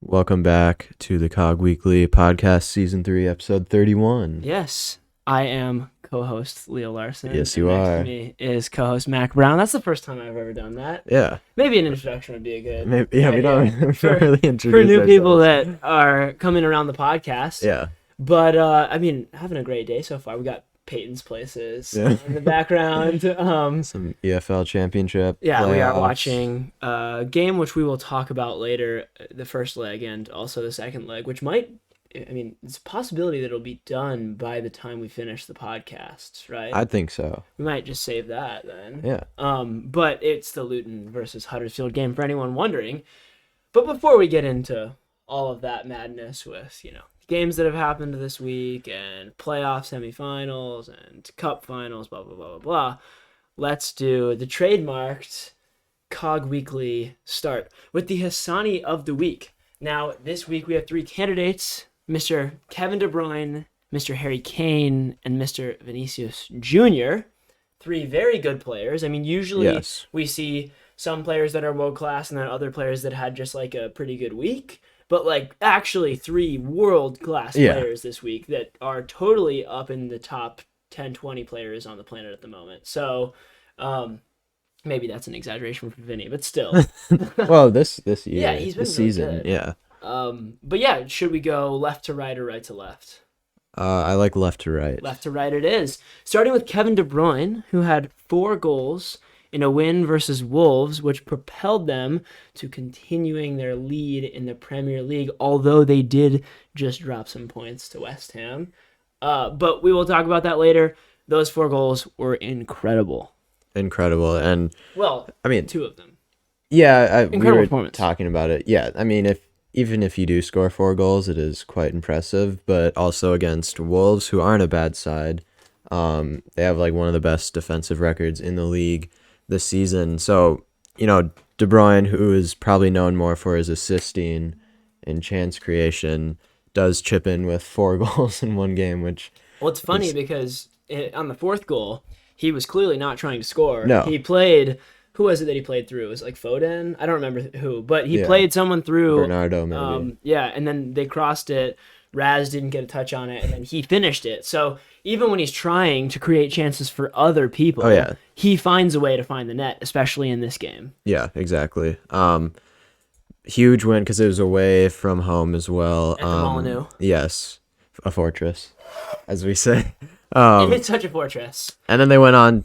Welcome back to the COG Weekly podcast, season 3, episode 31. Yes, I am co-host Leo Larson. Yes, and you next are. to me is co-host Mac Brown. That's the first time I've ever done that. Yeah. Maybe an introduction would be a good Maybe, yeah, we don't for, really introduce for new ourselves. people that are coming around the podcast. Yeah. But, having a great day so far. We got Peyton's Places Yeah. in the background. Some EFL championship. Yeah, we are playoffs. watching a game which we will talk about later, the first leg and also the second leg, which it's a possibility that it'll be done by the time we finish the podcast, right? I think so. We might just save that then. Yeah. But it's the Luton versus Huddersfield game for anyone wondering. But before we get into all of that madness with, games that have happened this week and playoff semifinals and cup finals, blah, blah, blah, blah, blah, let's do the trademarked COG Weekly start with the Hassani of the week. Now, this week we have 3 candidates, Mr. Kevin De Bruyne, Mr. Harry Kane, and Mr. Vinicius Jr., 3 very good players. I mean, usually we see some players that are world class and then other players that had just like a pretty good week. But actually 3 world class players this week that are totally up in the top 10, 20 players on the planet at the moment. So maybe that's an exaggeration for Vinny, but still. Well, this year, yeah, he's been this really season, good. yeah. But yeah, should we go left to right or right to left? I like left to right. Left to right it is. Starting with Kevin De Bruyne, who had 4 goals in a win versus Wolves, which propelled them to continuing their lead in the Premier League, although they did just drop some points to West Ham. But we will talk about that later. Those 4 goals were incredible. Incredible. And, well, I mean, 2 of them. Yeah, we were performance. talking about it. Yeah, I mean, even if you do score 4 goals, it is quite impressive. But also against Wolves, who aren't a bad side, they have one of the best defensive records in the league this season. So, De Bruyne, who is probably known more for his assisting and chance creation, does chip in with 4 goals in one game, which... Well, it's funny because on the 4th goal, he was clearly not trying to score. No. He played... Who was it that he played through? It was Foden? I don't remember who, but he played someone through. Bernardo, maybe. And then they crossed it. Raz didn't get a touch on it, and then he finished it. So even when he's trying to create chances for other people, he finds a way to find the net, especially in this game. Yeah, exactly. Huge win because it was away from home as well. At the Molineux. Yes, a fortress, as we say. It's such a fortress. And then they went on.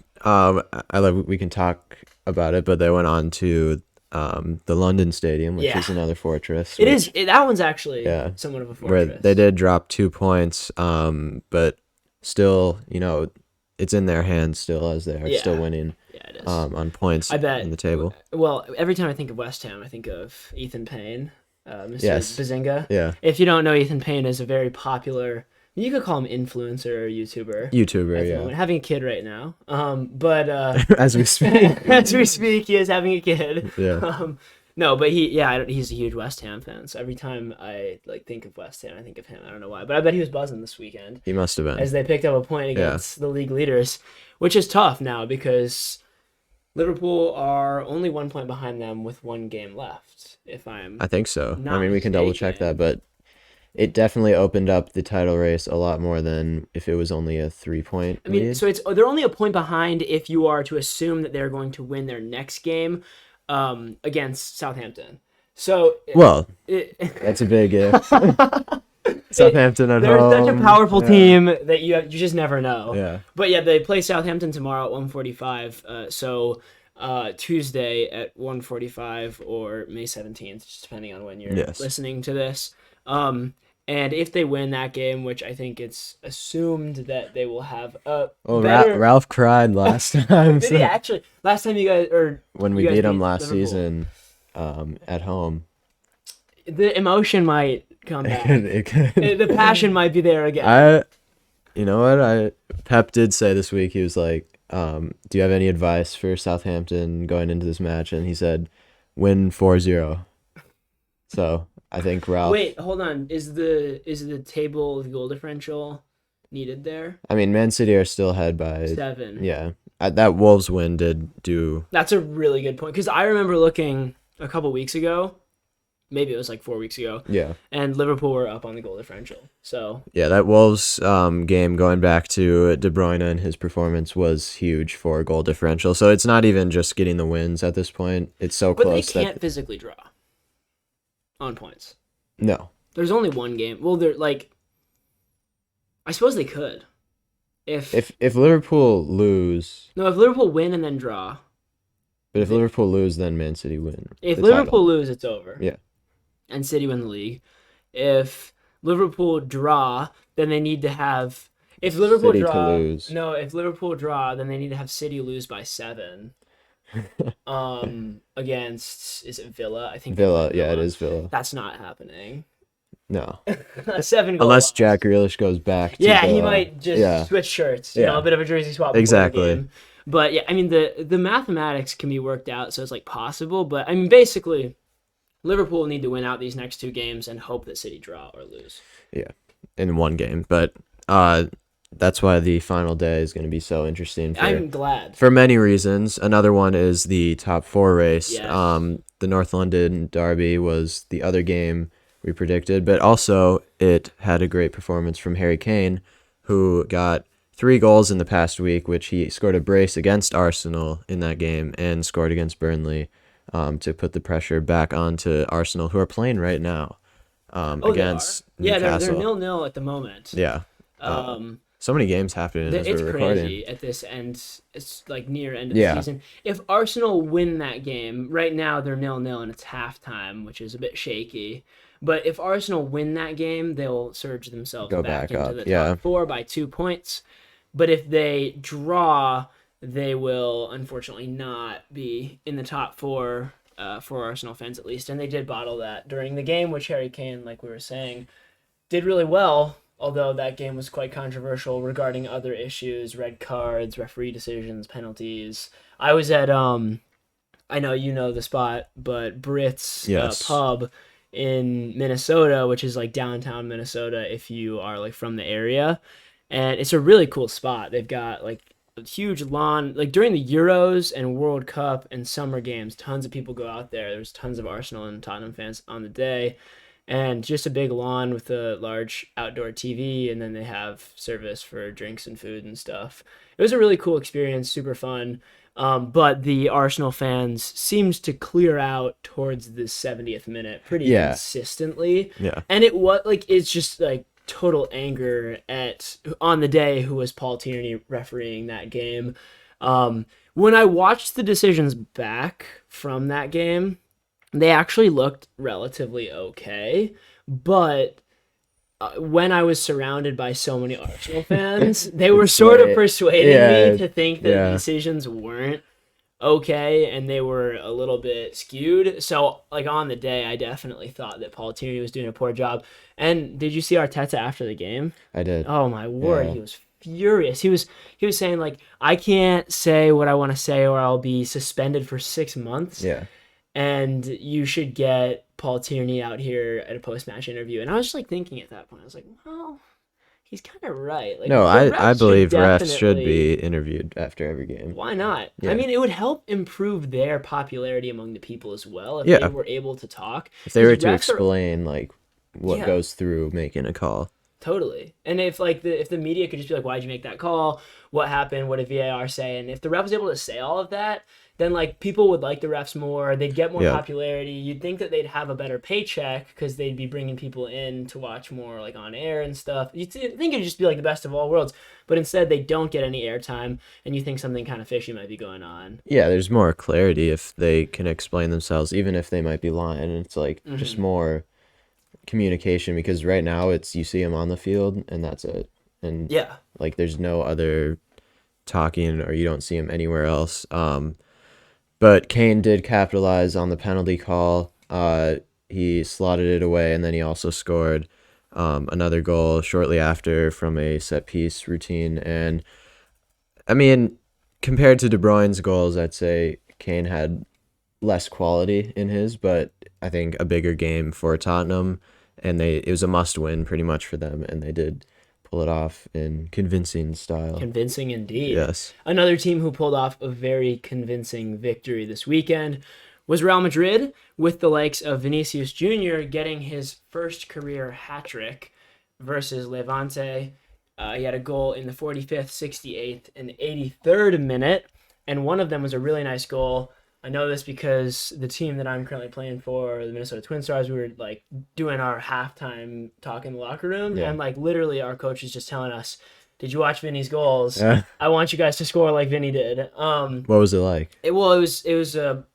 We can talk about it, but they went on to the London Stadium, which is another fortress. That one's actually somewhat of a fortress. Where they did drop 2 points, but still, it's in their hands still as they are still winning. Yeah, it is. On points I bet, in the table. Well, every time I think of West Ham, I think of Ethan Payne, Mr. Bazinga. Yeah. If you don't know, Ethan Payne is a very popular... You could call him influencer or YouTuber, having a kid right now. But as we speak, he is having a kid. Yeah. No, but he's a huge West Ham fan. So every time I think of West Ham, I think of him. I don't know why, but I bet he was buzzing this weekend. He must have been, as they picked up a point against the league leaders, which is tough now because Liverpool are only 1 point behind them with 1 game left. I think so. I mean, we can double check that, but it definitely opened up the title race a lot more than if it was only a 3-point lead. So they're only a point behind if you are to assume that they're going to win their next game against Southampton. So that's a big if. Southampton at home. They're such a powerful team that you just never know. Yeah. But they play Southampton tomorrow at 1:45. So Tuesday at 1:45 or May 17th, just depending on when you're listening to this. And if they win that game, which I think it's assumed that they will have a better... Ralph cried last time. Did he actually? Last time you guys... When we beat him last season at home. The emotion might come back. The passion might be there again. You know what? Pep did say this week, he was like, do you have any advice for Southampton going into this match? And he said, win 4-0. So... I think Ralph... Wait, hold on. Is the table, the goal differential needed there? I mean, Man City are still ahead by 7. Yeah. That Wolves win did do... That's a really good point. Because I remember looking a couple weeks ago, maybe it was like 4 weeks ago, Yeah. and Liverpool were up on the goal differential. So Yeah, that Wolves game, going back to De Bruyne and his performance, was huge for goal differential. So it's not even just getting the wins at this point. It's so but they close can't that physically draw on points. no. There's only one game. Well, they're like, I suppose they could. If Liverpool lose, No, if Liverpool win and then draw. but if Liverpool lose, then Man City win If the Liverpool title. lose, it's over. Yeah. And City win the league. If Liverpool draw, then they need to have. If Liverpool City to draw, lose. no. If Liverpool draw, then they need to have City lose by 7. Against, is it Villa? I think Villa, yeah, it is Villa. That's not happening. No. A 7-goal Unless loss. Jack Grealish goes back to Yeah, Villa. he might just switch shirts. You know, a bit of a jersey swap. Exactly. Before the game. But yeah, I mean the mathematics can be worked out, so it's like possible. But I mean, basically, Liverpool need to win out these next 2 games and hope that City draw or lose. Yeah, in one game. But that's why the final day is going to be so interesting. I'm glad. For many reasons. Another one is the top 4 race. Yes. The North London Derby was the other game we predicted, but also it had a great performance from Harry Kane, who got 3 goals in the past week, which he scored a brace against Arsenal in that game and scored against Burnley to put the pressure back onto Arsenal, who are playing right now against Newcastle. They're 0-0 at the moment. Yeah. So many games happening as It's we're recording. crazy at this end. It's like near end of the season. If Arsenal win that game, right now they're 0-0 and it's halftime, which is a bit shaky. But if Arsenal win that game, they'll surge themselves back into the top 4 by 2 points. But if they draw, they will unfortunately not be in the top 4 for Arsenal fans at least. And they did bottle that during the game, which Harry Kane, like we were saying, did really well. Although that game was quite controversial regarding other issues, red cards, referee decisions, penalties. I was at, I know you know the spot, but Brit's pub in Minnesota, which is like downtown Minnesota if you are like from the area. And it's a really cool spot. They've got like a huge lawn. Like during the Euros and World Cup and summer games, tons of people go out there. There's tons of Arsenal and Tottenham fans on the day. And just a big lawn with a large outdoor TV, and then they have service for drinks and food and stuff. It was a really cool experience, super fun. But the Arsenal fans seems to clear out towards the 70th minute pretty consistently. Yeah. And it was like it's just like total anger at on the day who was Paul Tierney refereeing that game. When I watched the decisions back from that game, they actually looked relatively okay, but when I was surrounded by so many Arsenal fans, they were sort of persuading me to think that the decisions weren't okay and they were a little bit skewed. So, like on the day, I definitely thought that Paul Tierney was doing a poor job. And did you see Arteta after the game? I did. Oh my word, he was furious. He was saying like, I can't say what I want to say or I'll be suspended for 6 months. Yeah. And you should get Paul Tierney out here at a post-match interview. And I was just like thinking at that point, I was like, well, he's kind of right. Like, no, I believe refs should be interviewed after every game. Why not? Yeah. I mean, it would help improve their popularity among the people as well if they were able to talk. If they were to explain like what goes through making a call. Totally. And if like if the media could just be like, why'd you make that call? What happened? What did VAR say? And if the ref was able to say all of that, then like people would like the refs more. They'd get more popularity. You'd think that they'd have a better paycheck because they'd be bringing people in to watch more like on air and stuff. You'd think it'd just be like the best of all worlds, but instead they don't get any airtime, and you think something kind of fishy might be going on. Yeah, there's more clarity if they can explain themselves, even if they might be lying. And it's like just more communication, because right now it's you see them on the field and that's it. And like there's no other talking, or you don't see him anywhere else. But Kane did capitalize on the penalty call. He slotted it away, and then he also scored another goal shortly after from a set-piece routine. And, I mean, compared to De Bruyne's goals, I'd say Kane had less quality in his, but I think a bigger game for Tottenham, and it was a must-win pretty much for them, and they did pull it off in convincing style. Convincing indeed. Yes. Another team who pulled off a very convincing victory this weekend was Real Madrid, with the likes of Vinicius Jr. getting his first career hat trick versus Levante. He had a goal in the 45th, 68th, and 83rd minute, and one of them was a really nice goal. I know this because the team that I'm currently playing for, the Minnesota Twin Stars, we were like doing our halftime talk in the locker room, Yeah. and like literally our coach is just telling us, "Did you watch Vinny's goals? Yeah. I want you guys to score like Vinny did." What was it like? It was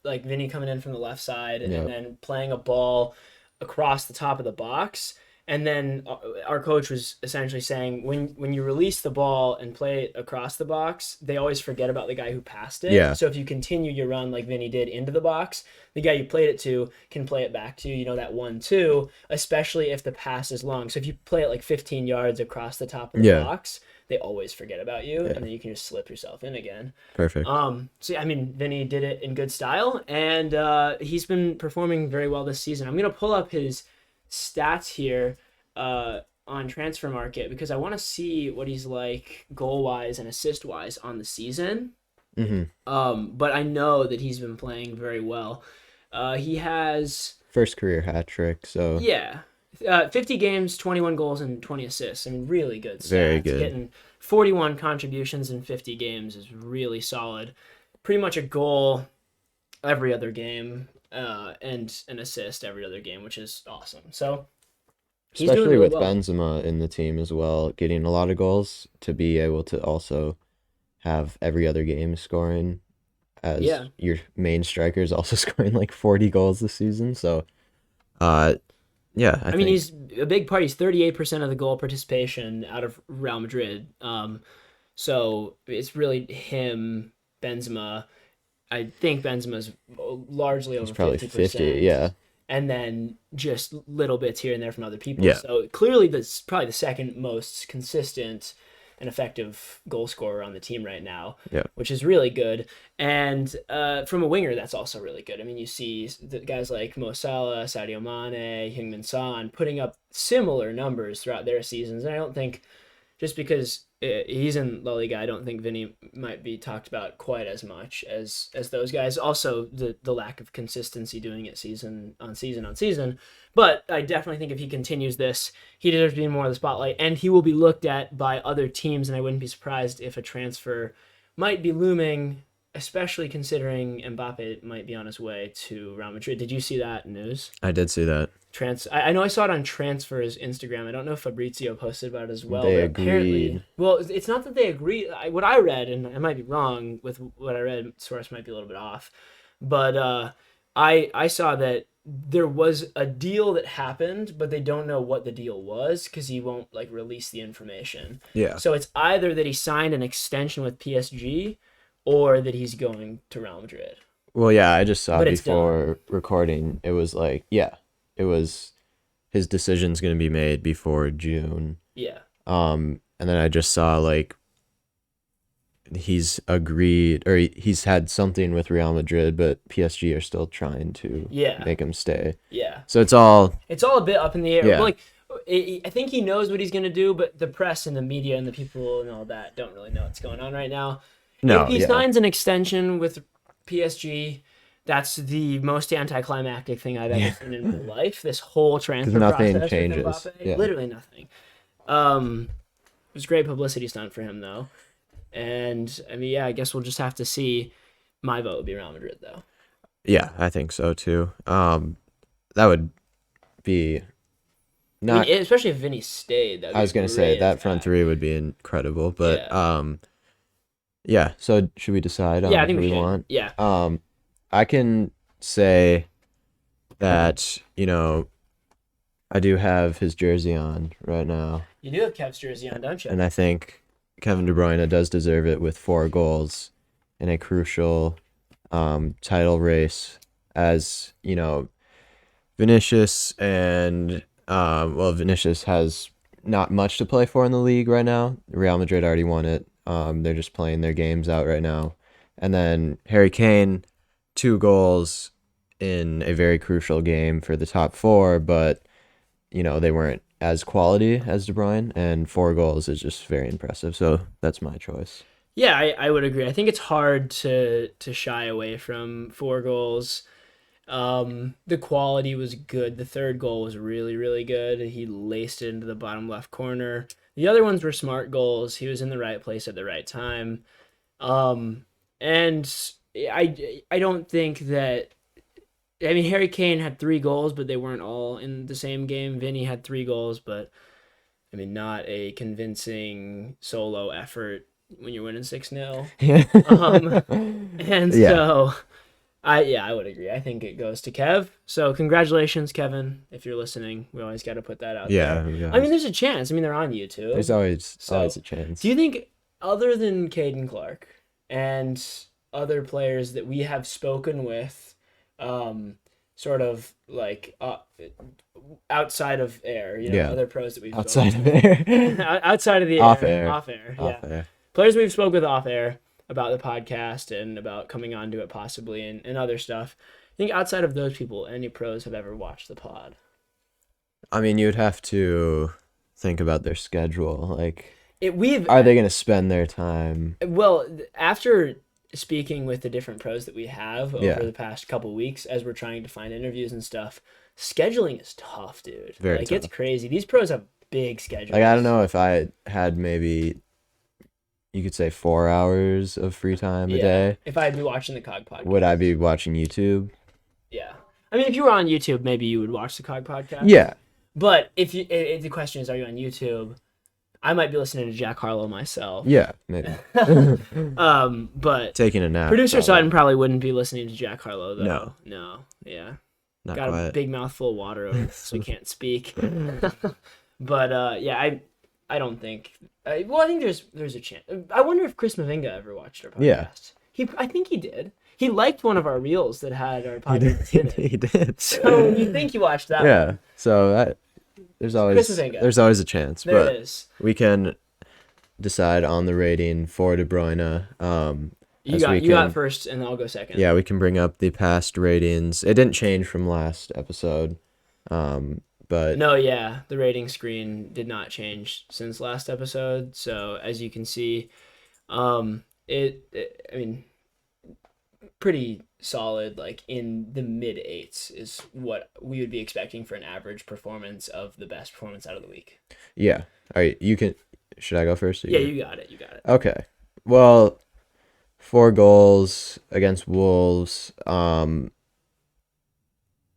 like Vinny coming in from the left side Yep. and then playing a ball across the top of the box. And then our coach was essentially saying, when you release the ball and play it across the box, they always forget about the guy who passed it. Yeah. So if you continue your run like Vinny did into the box, the guy you played it to can play it back to, that 1-2, especially if the pass is long. So if you play it like 15 yards across the top of the box, they always forget about you, and then you can just slip yourself in again. Perfect. So yeah, I mean, Vinny did it in good style, and he's been performing very well this season. I'm gonna pull up his stats here on Transfer Market because I want to see what he's like goal wise and assist wise on the season. But I know that he's been playing very well. He has First career hat trick, so 50 games, 21 goals, and 20 assists. I mean, really good stats. Very good. Getting 41 contributions in 50 games is really solid. Pretty much a goal every other game, and an assist every other game, which is awesome. So he's doing especially really with well. Benzema in the team as well, getting a lot of goals, to be able to also have every other game scoring as your main striker is also scoring like 40 goals this season. So, yeah, I mean, he's a big part. He's 38% of the goal participation out of Real Madrid. So it's really him, Benzema. I think Benzema's largely over probably 50%. 50, yeah. And then just little bits here and there from other people. Yeah. So clearly that's probably the second most consistent and effective goal scorer on the team right now, which is really good. And from a winger, that's also really good. I mean, you see the guys like Mo Salah, Sadio Mane, Heung-min Son putting up similar numbers throughout their seasons. And I don't think just because he's in La Liga, I don't think Vinny might be talked about quite as much as those guys. Also, the lack of consistency doing it season on season. But I definitely think if he continues this, he deserves to be in more of the spotlight, and he will be looked at by other teams, and I wouldn't be surprised if a transfer might be looming, especially considering Mbappe might be on his way to Real Madrid. Did you see that news? I did see that. I know I saw it on Transfer's Instagram. I don't know if Fabrizio posted about it as well. They but agreed. Apparently, well, it's not that they agreed. What I read, and I might be wrong with what I read, source might be a little bit off, but I saw that there was a deal that happened, but they don't know what the deal was because he won't like release the information. Yeah. So it's either that he signed an extension with PSG or that he's going to Real Madrid. Well, yeah, I just saw But it's before recording, it was like, it was his decision's going to be made before June. Yeah. And then I just saw like he's agreed, or he's had something with Real Madrid, but PSG are still trying to make him stay. Yeah. So it's all a bit up in the air. Yeah. But like, I think he knows what he's going to do, but the press and the media and the people and all that don't really know what's going on right now. No, If he signs an extension with PSG, that's the most anticlimactic thing I've ever seen in my life. This whole transfer nothing process changes. with Mbappe, Yeah. literally nothing. It was great publicity stunt for him though, and I mean, I guess we'll just have to see. My vote would be Real Madrid though. Yeah, I think so too. That would be not. I mean, especially if Vinny stayed. I was gonna say that front three would be incredible, but yeah. So should we decide on I think who we we should. want? Yeah. I can say that I do have his jersey on right now, You do have Kev's jersey on, don't you? and I think Kevin De Bruyne does deserve it with 4 goals in a crucial title race. As Vinicius and Vinicius has not much to play for in the league right now. Real Madrid already won it. They're just playing their games out right now. And then Harry Kane, 2 goals in a very crucial game for the top 4, but they weren't as quality as De Bruyne, and 4 goals is just very impressive. So that's my choice. Yeah, I would agree. I think it's hard to shy away from 4 goals. The quality was good. The third goal was really, really good. He laced it into the bottom left corner. The other ones were smart goals. He was in the right place at the right time. And I don't think that. I mean, Harry Kane had 3 goals, but they weren't all in the same game. Vinny had 3 goals, but I mean, not a convincing solo effort when you're winning 6-0. Yeah. And Yeah. so I would agree. I think it goes to Kev. So congratulations, Kevin, if you're listening. We always got to put that out Yeah. there. I mean, there's a chance. I mean, they're on YouTube. There's always a chance. Do you think, other than Caden Clark and other players that we have spoken with, sort of like outside of air, other pros that we've outside spoken of air, outside of the off air, air, off air, players we've spoke with off air about the podcast and about coming onto it possibly and other stuff. I think outside of those people, any pros have ever watched the pod? I mean, you'd have to think about their schedule. Like, are they going to spend their time? Well, after speaking with the different pros that we have over the past couple weeks, as we're trying to find interviews and stuff, scheduling is tough, dude. Very tough. It's crazy. These pros have big schedules. Like, I don't know if I had maybe, you could say 4 hours of free time a day. If I'd be watching the COG podcast. Would I be watching YouTube? Yeah. I mean, if you were on YouTube, maybe you would watch the COG podcast. Yeah. But if the question is, are you on YouTube? I might be listening to Jack Harlow myself. Yeah, maybe. But taking a nap. Producer Sutton probably wouldn't be listening to Jack Harlow though. No. Yeah. Not Got quite. a big mouthful of water over so we can't speak. But I don't think. I think there's a chance. I wonder if Chris Mavinga ever watched our podcast. Yeah. I think he did. He liked one of our reels that had our podcast in it. He did. So you think he watched that? Yeah. One. So there's always a chance. There but it is. We can decide on the rating for De Bruyne. You got first, and I'll go second. Yeah, we can bring up the past ratings. It didn't change from last episode, but no, yeah, the rating screen did not change since last episode. So as you can see, I mean, pretty solid. Like in the mid 8s is what we would be expecting for an average performance of the best performance out of the week. Yeah. All right. Should I go first? Yeah, you got it. Okay. Well, 4 goals against Wolves.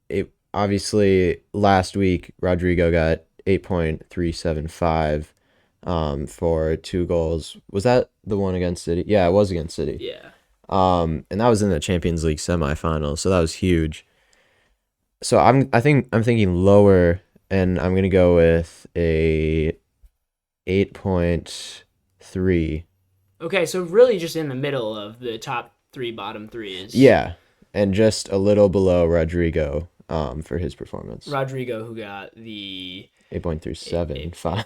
It obviously last week Rodrigo got 8.375 for 2 goals. Was that the one against City? Yeah, it was against City. Yeah. And that was in the Champions League semifinal, so that was huge. So I'm thinking lower, and I'm gonna go with a 8.3. Okay, so really just in the middle of the top 3, bottom 3 is... Yeah, and just a little below Rodrigo for his performance. Rodrigo, who got the... 8.375.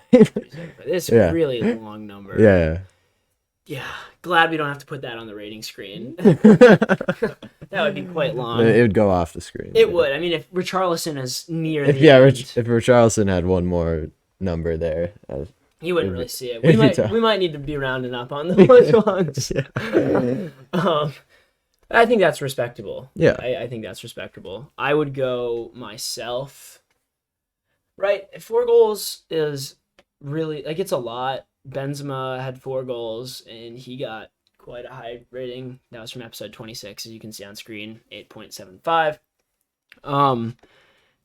It's a really long number. Yeah. Yeah, glad we don't have to put that on the rating screen. That would be quite long. It would go off the screen. It would. I mean, if Richarlison is near if Richarlison had one more number there... you wouldn't really see it. We might need to be rounding up on those ones. I think that's respectable. Yeah. I think that's respectable. I would go myself. Right, 4 goals is really, like, it's a lot. Benzema had 4 goals, and he got quite a high rating. That was from episode 26, as you can see on screen, 8.75.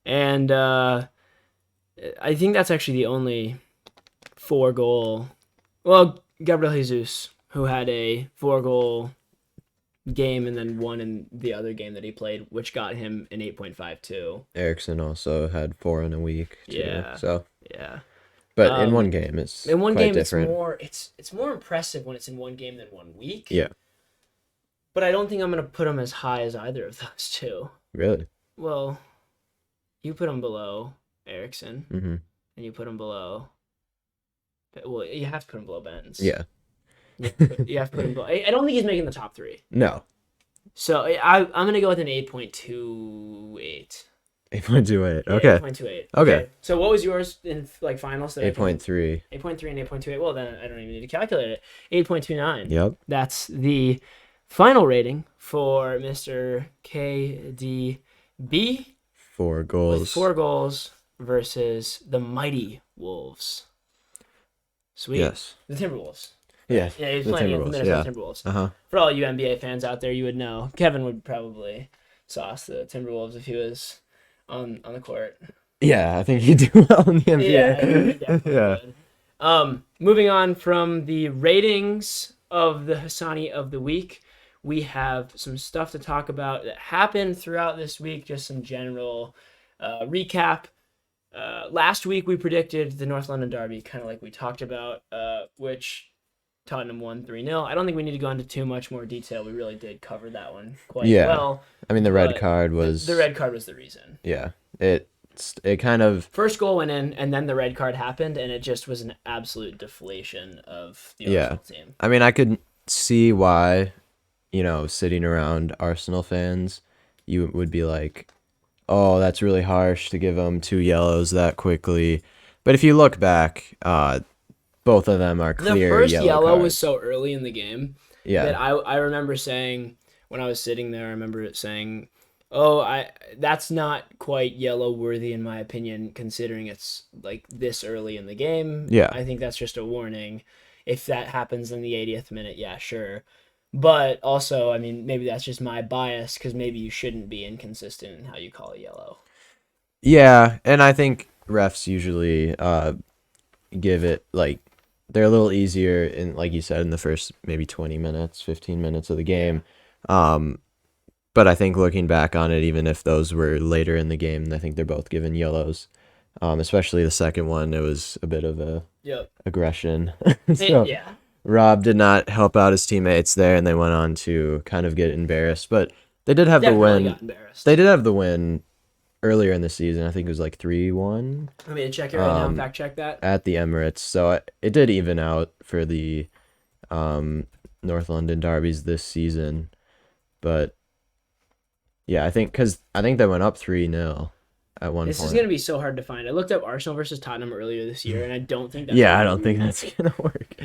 And I think that's actually the only 4-goal. Well, Gabriel Jesus, who had a 4-goal game and then one in the other game that he played, which got him an 8.52. Eriksson also had 4 in a week too. Yeah. So yeah. But in one game it's different. It's more impressive when it's in one game than 1 week. Yeah. But I don't think I'm gonna put him as high as either of those two. Really? Well, you put him below Eriksson. Mm-hmm. And you put him below. Well, you have to put him below Benz. Yeah. You have to put him below. I don't think he's making the top 3. No. So I'm gonna go with an 8.28. 8.28. Yeah, Okay. 8.28. Okay. So what was yours in like finals? 8.3. 8.3 and 8.28. Well, then I don't even need to calculate it. 8.29. Yep. That's the final rating for Mr. KD B 4 with goals. 4 goals versus the mighty Wolves. Sweet. Yes. The Timberwolves. Yeah. Yeah, he's The playing against the Timberwolves. Minnesota Yeah. Timberwolves. Uh-huh. For all you NBA fans out there, you would know. Kevin would probably sauce the Timberwolves if he was on the court. Yeah, I think you do well in the Yeah, he NBA. definitely Yeah. would. Moving on from the ratings of the Hassani of the week, we have some stuff to talk about that happened throughout this week, just some general recap. Last week we predicted the North London Derby, kind of like we talked about, which Tottenham won 3-0. I don't think we need to go into too much more detail. We really did cover that one quite Yeah. well. I mean, the red but card was the red card was the reason. Yeah. It kind of First goal went in, and then the red card happened, and it just was an absolute deflation of the Yeah. Arsenal team. I mean, I could see why, sitting around Arsenal fans, you would be like, "Oh, that's really harsh to give them 2 yellows that quickly." But if you look back, both of them are clear The first yellow yellow cards. was so early in the game that Yeah. I remember saying, when I was sitting there, I remember it saying, "Oh, that's not quite yellow worthy in my opinion, considering it's like this early in the game. Yeah. I think that's just a warning. If that happens in the 80th minute, yeah, sure." But also, I mean, maybe that's just my bias because maybe you shouldn't be inconsistent in how you call a yellow. Yeah, and I think refs usually give it like they're a little easier in, like you said, in the first maybe 20 minutes, 15 minutes of the game. But I think looking back on it, even if those were later in the game, I think they're both given yellows. Especially the second one, it was a bit of a Yep. aggression. So Yeah. Rob did not help out his teammates there, and they went on to kind of get embarrassed. But they did have the Definitely win. got embarrassed. They did have the win earlier in the season. I think it was like 3-1 Let me check it right now and fact check that. at the Emirates. So it did even out for the North London derbies this season. But yeah, I think they went up 3-0 at one This point. is going to be so hard to find. I looked up Arsenal versus Tottenham earlier this year, and I don't think that's Yeah, I don't think that's gonna work.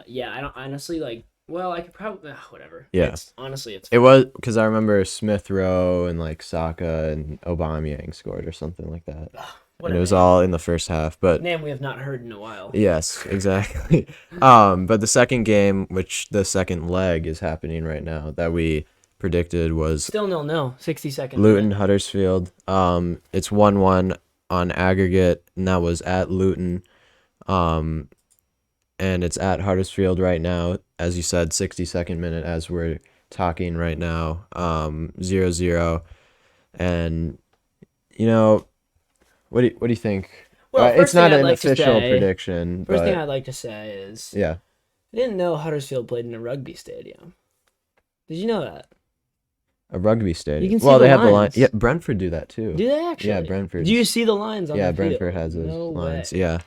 Yeah, I don't honestly like. Well, I could probably whatever. Yeah. It's It was because I remember Smith Rowe and like Saka and Aubameyang scored or something like that, what and a it was name. all in the first half. But Name we have not heard in a while. yes, exactly. But the second game, which the second leg is happening right now, that we predicted was Still 0-0. 60-second. Luton Huddersfield. It's 1-1 on aggregate, and that was at Luton. And it's at Huddersfield right now, as you said, 62nd minute as we're talking right now. 0-0. And what do you think? Well, It's not an like official prediction, First but thing I'd like to say is yeah. I didn't know Huddersfield played in a rugby stadium. Did you know that? A rugby stadium. You can see Well, the they have the line. lines. Yeah, Brentford do that too. Do they actually? Yeah, Brentford. Do you see the lines on Yeah, the field? Brentford has those No lines. way. Yeah.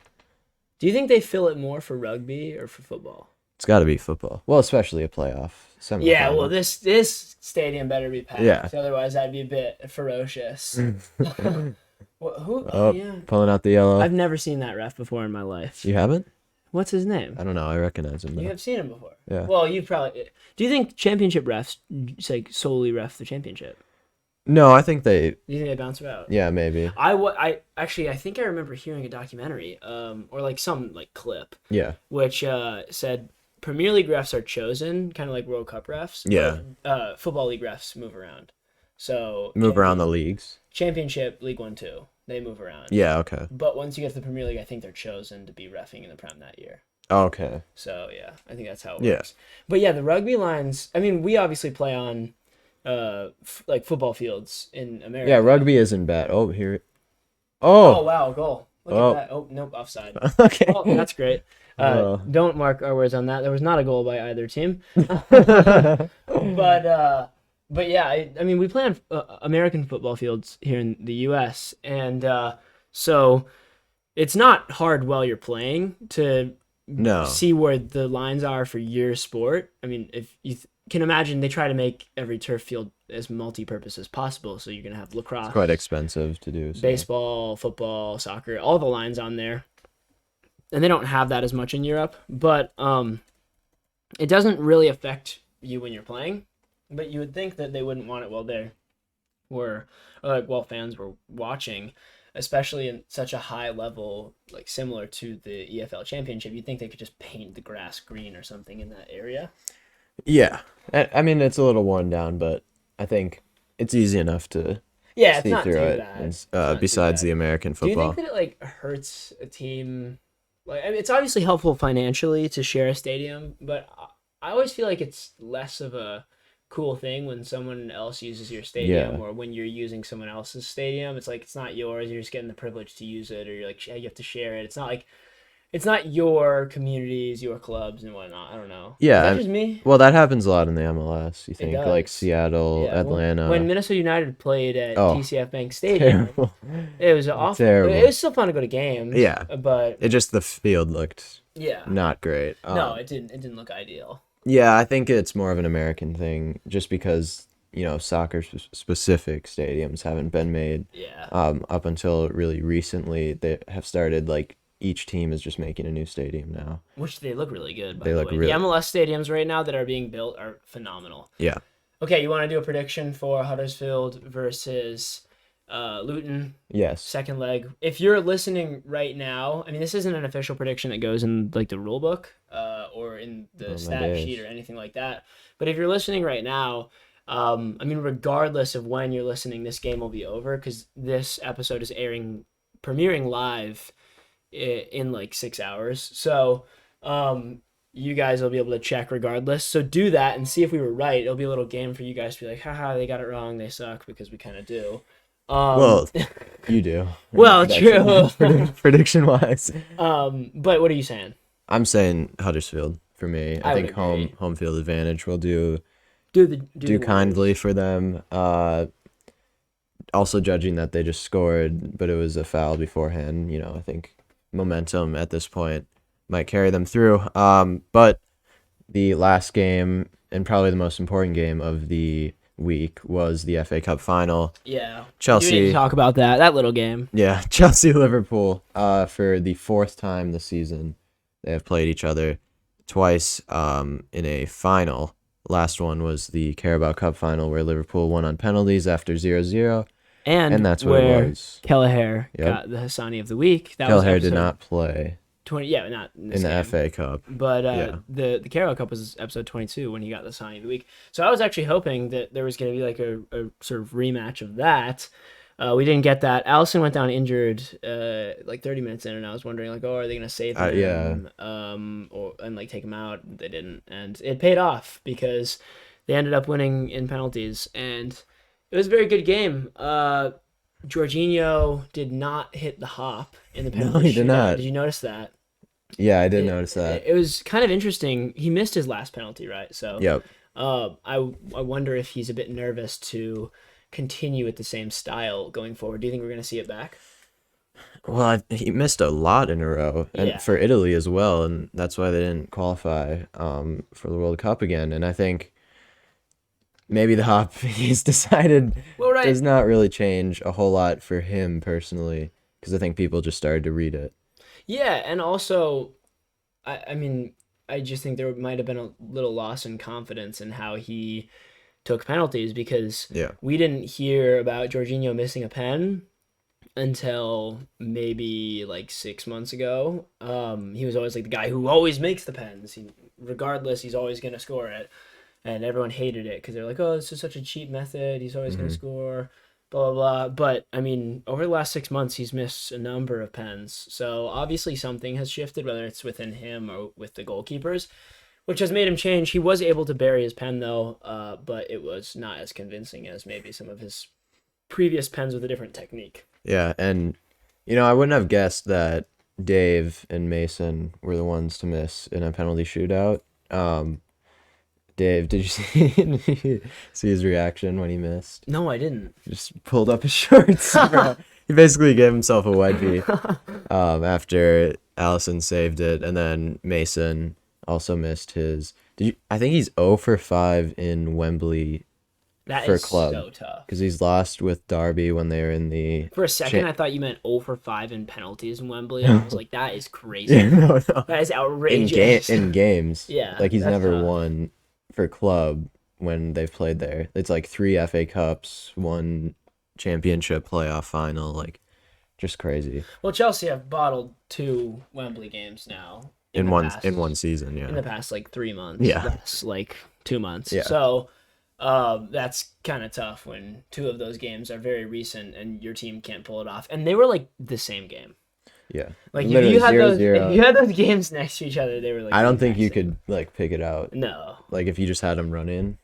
Do you think they fill it more for rugby or for football? It's got to be football. Well, especially a playoff. Yeah, Semifinal. well, this stadium better be packed. Yeah. Otherwise, that'd be a bit ferocious. Who? Oh, Yeah. pulling out the yellow. I've never seen that ref before in my life. You haven't? What's his name? I don't know. I recognize him though. You have seen him before. Yeah. Well, you probably. Do you think championship refs say solely ref the championship? No, I think they. Do you think they bounce about? Yeah, maybe. I think I remember hearing a documentary, or like some like clip, Yeah. which said Premier League refs are chosen, kind of like World Cup refs. Yeah. But, Football League refs move around. So Move around the leagues. Championship, League 1, 2, they move around. Yeah. Okay. But once you get to the Premier League, I think they're chosen to be reffing in the Prem that year. Okay. So yeah, I think that's how it Yeah. works. But yeah, the rugby lines. I mean, we obviously play on, like football fields in America. Yeah, rugby isn't bad. Oh, here. Oh Oh. wow, goal! Look Oh. at that. Oh nope, offside. Okay. Oh, that's great. Oh. Don't mark our words on that. There was not a goal by either team. But yeah, I mean, we play on American football fields here in the U.S. and so it's not hard while you're playing to No. see where the lines are for your sport. I mean, if you can imagine, they try to make every turf field as multi-purpose as possible. So you're gonna have lacrosse, Quite expensive to do. So. baseball, football, soccer, all the lines on there. And they don't have that as much in Europe, but it doesn't really affect you when you're playing. But you would think that they wouldn't want it while fans were watching, especially in such a high level, like similar to the EFL Championship. You'd think they could just paint the grass green or something in that area. Yeah, I mean it's a little worn down, but I think it's easy enough to Yeah, it's see not through too it. bad. And, It's not too besides bad. the American Do you think football, that it like hurts a team? Like, I mean, it's obviously helpful financially to share a stadium, but I always feel like it's less of a cool thing when someone else uses your stadium yeah, or when you're using someone else's stadium. It's like it's not yours. You're just getting the privilege to use it, or you're like you have to share it. It's not like it's not your communities, your clubs, and whatnot. I don't know. Is yeah. that just me? Well, that happens a lot in the MLS. You It think like does. Seattle, Yeah. When Atlanta. Minnesota United played at Oh, TCF Bank Stadium, terrible, it was awful. It terrible. was still fun to go to games, Yeah, but it just the field looked yeah, not great. no, it didn't. It didn't look ideal. Yeah, I think it's more of an American thing, just because soccer specific stadiums haven't been made. Yeah. Up until really recently, they have started like each team is just making a new stadium now. Which they look really good, by They the look way. The really, MLS stadiums right now that are being built are phenomenal. yeah. Okay, you want to do a prediction for Huddersfield versus Luton, Yes. second leg? If you're listening right now, I mean, this isn't an official prediction that goes in like the rule book or in the Oh, my stat days. sheet or anything like that. But if you're listening right now, I mean, regardless of when you're listening, this game will be over because this episode is premiering live in like 6 hours. So you guys will be able to check regardless. So do that and see if we were right. It'll be a little game for you guys to be like, haha, they got it wrong. They suck, because we kind of do. Well, you do. Well, true. Prediction wise. But what are you saying? I'm saying Huddersfield for me. I I would think home field advantage will do Do kindly for them. Also judging that they just scored, but it was a foul beforehand. I think momentum at this point might carry them through. But the last game and probably the most important game of the week was the FA Cup final. Yeah. Chelsea. You need to talk about that little game. Yeah, Chelsea Liverpool. For the fourth time this season, they have played each other twice. In a final. Last one was the Carabao Cup final where Liverpool won on penalties after 0-0. And that's what where it was. Kelleher Yep. got the Hassani of the week. That Kelleher was did episode not play 20. Yeah, not in in the game. FA Cup. But Yeah. the Carabao Cup was episode 22 when he got the signing of the week. So I was actually hoping that there was going to be like a sort of rematch of that. We didn't get that. Allison went down injured like 30 minutes in, and I was wondering like, oh, are they going to save him? Yeah. And like take him out? They didn't, and it paid off because they ended up winning in penalties, and it was a very good game. Jorginho did not hit the hop in the penalty. No, he did shootout. not. Did you notice that? Yeah, I did notice that. It was kind of interesting. He missed his last penalty, right? So Yep. I wonder if he's a bit nervous to continue with the same style going forward. Do you think we're going to see it back? Well, he missed a lot in a row, and Yeah. for Italy as well, and that's why they didn't qualify for the World Cup again. And I think maybe the hop he's decided Well, right. does not really change a whole lot for him personally, because I think people just started to read it. Yeah, and also, I mean, I just think there might have been a little loss in confidence in how he took penalties, because Yeah. we didn't hear about Jorginho missing a pen until maybe like 6 months ago. He was always like the guy who always makes the pens. Regardless, he's always going to score it. And everyone hated it because they're like, oh, this is such a cheap method. He's always going to score, blah, blah, blah. But, I mean, over the last 6 months, he's missed a number of pens. So, obviously, something has shifted, whether it's within him or with the goalkeepers, which has made him change. He was able to bury his pen, though, but it was not as convincing as maybe some of his previous pens with a different technique. Yeah, and, I wouldn't have guessed that Dave and Mason were the ones to miss in a penalty shootout. Dave, did you see his reaction when he missed? No, I didn't. Just pulled up his shorts. Bro. He basically gave himself a wedgie after Allison saved it, and then Mason also missed his. I think he's 0 for 5 in Wembley That for is club, so tough. because he's lost with Derby when they were in the. For a second, I thought you meant 0 for 5 in penalties in Wembley. I was like, that is crazy. Yeah, no. That is outrageous. In games. Yeah, Like, he's that's never tough. won for club when they've played there. It's like 3 FA Cups, 1 championship playoff final, like just crazy Well, Chelsea have bottled 2 Wembley games now in one season. in Yeah, the past like 3 months, yeah, less like 2 months. yeah, So that's kind of tough when 2 of those games are very recent and your team can't pull it off. And they were like the same game. yeah. Like Literally zero if zero. you had those games next to each other, they were like I the don't think exact you same. could like pick it out. No. Like if you just had them run in,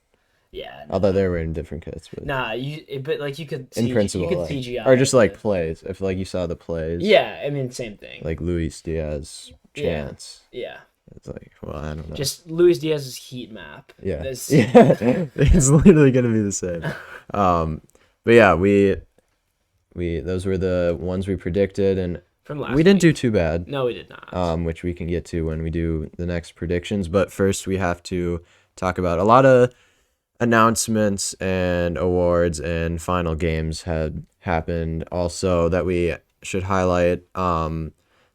Yeah. although they were in different kits, but Nah, but like in principle, you could like, CGI or just like it. plays. If like you saw the plays, Yeah, I mean same thing. like Luis Diaz Yeah. chance. Yeah. It's like, well, I don't know. Just Luis Diaz's heat map. Yeah, This- yeah, it's literally gonna be the same. But yeah, we those were the ones we predicted, and From last we didn't week. do too bad. No, we did not. Which we can get to when we do the next predictions. But first, we have to talk about a lot of announcements and awards and final games had happened also that we should highlight.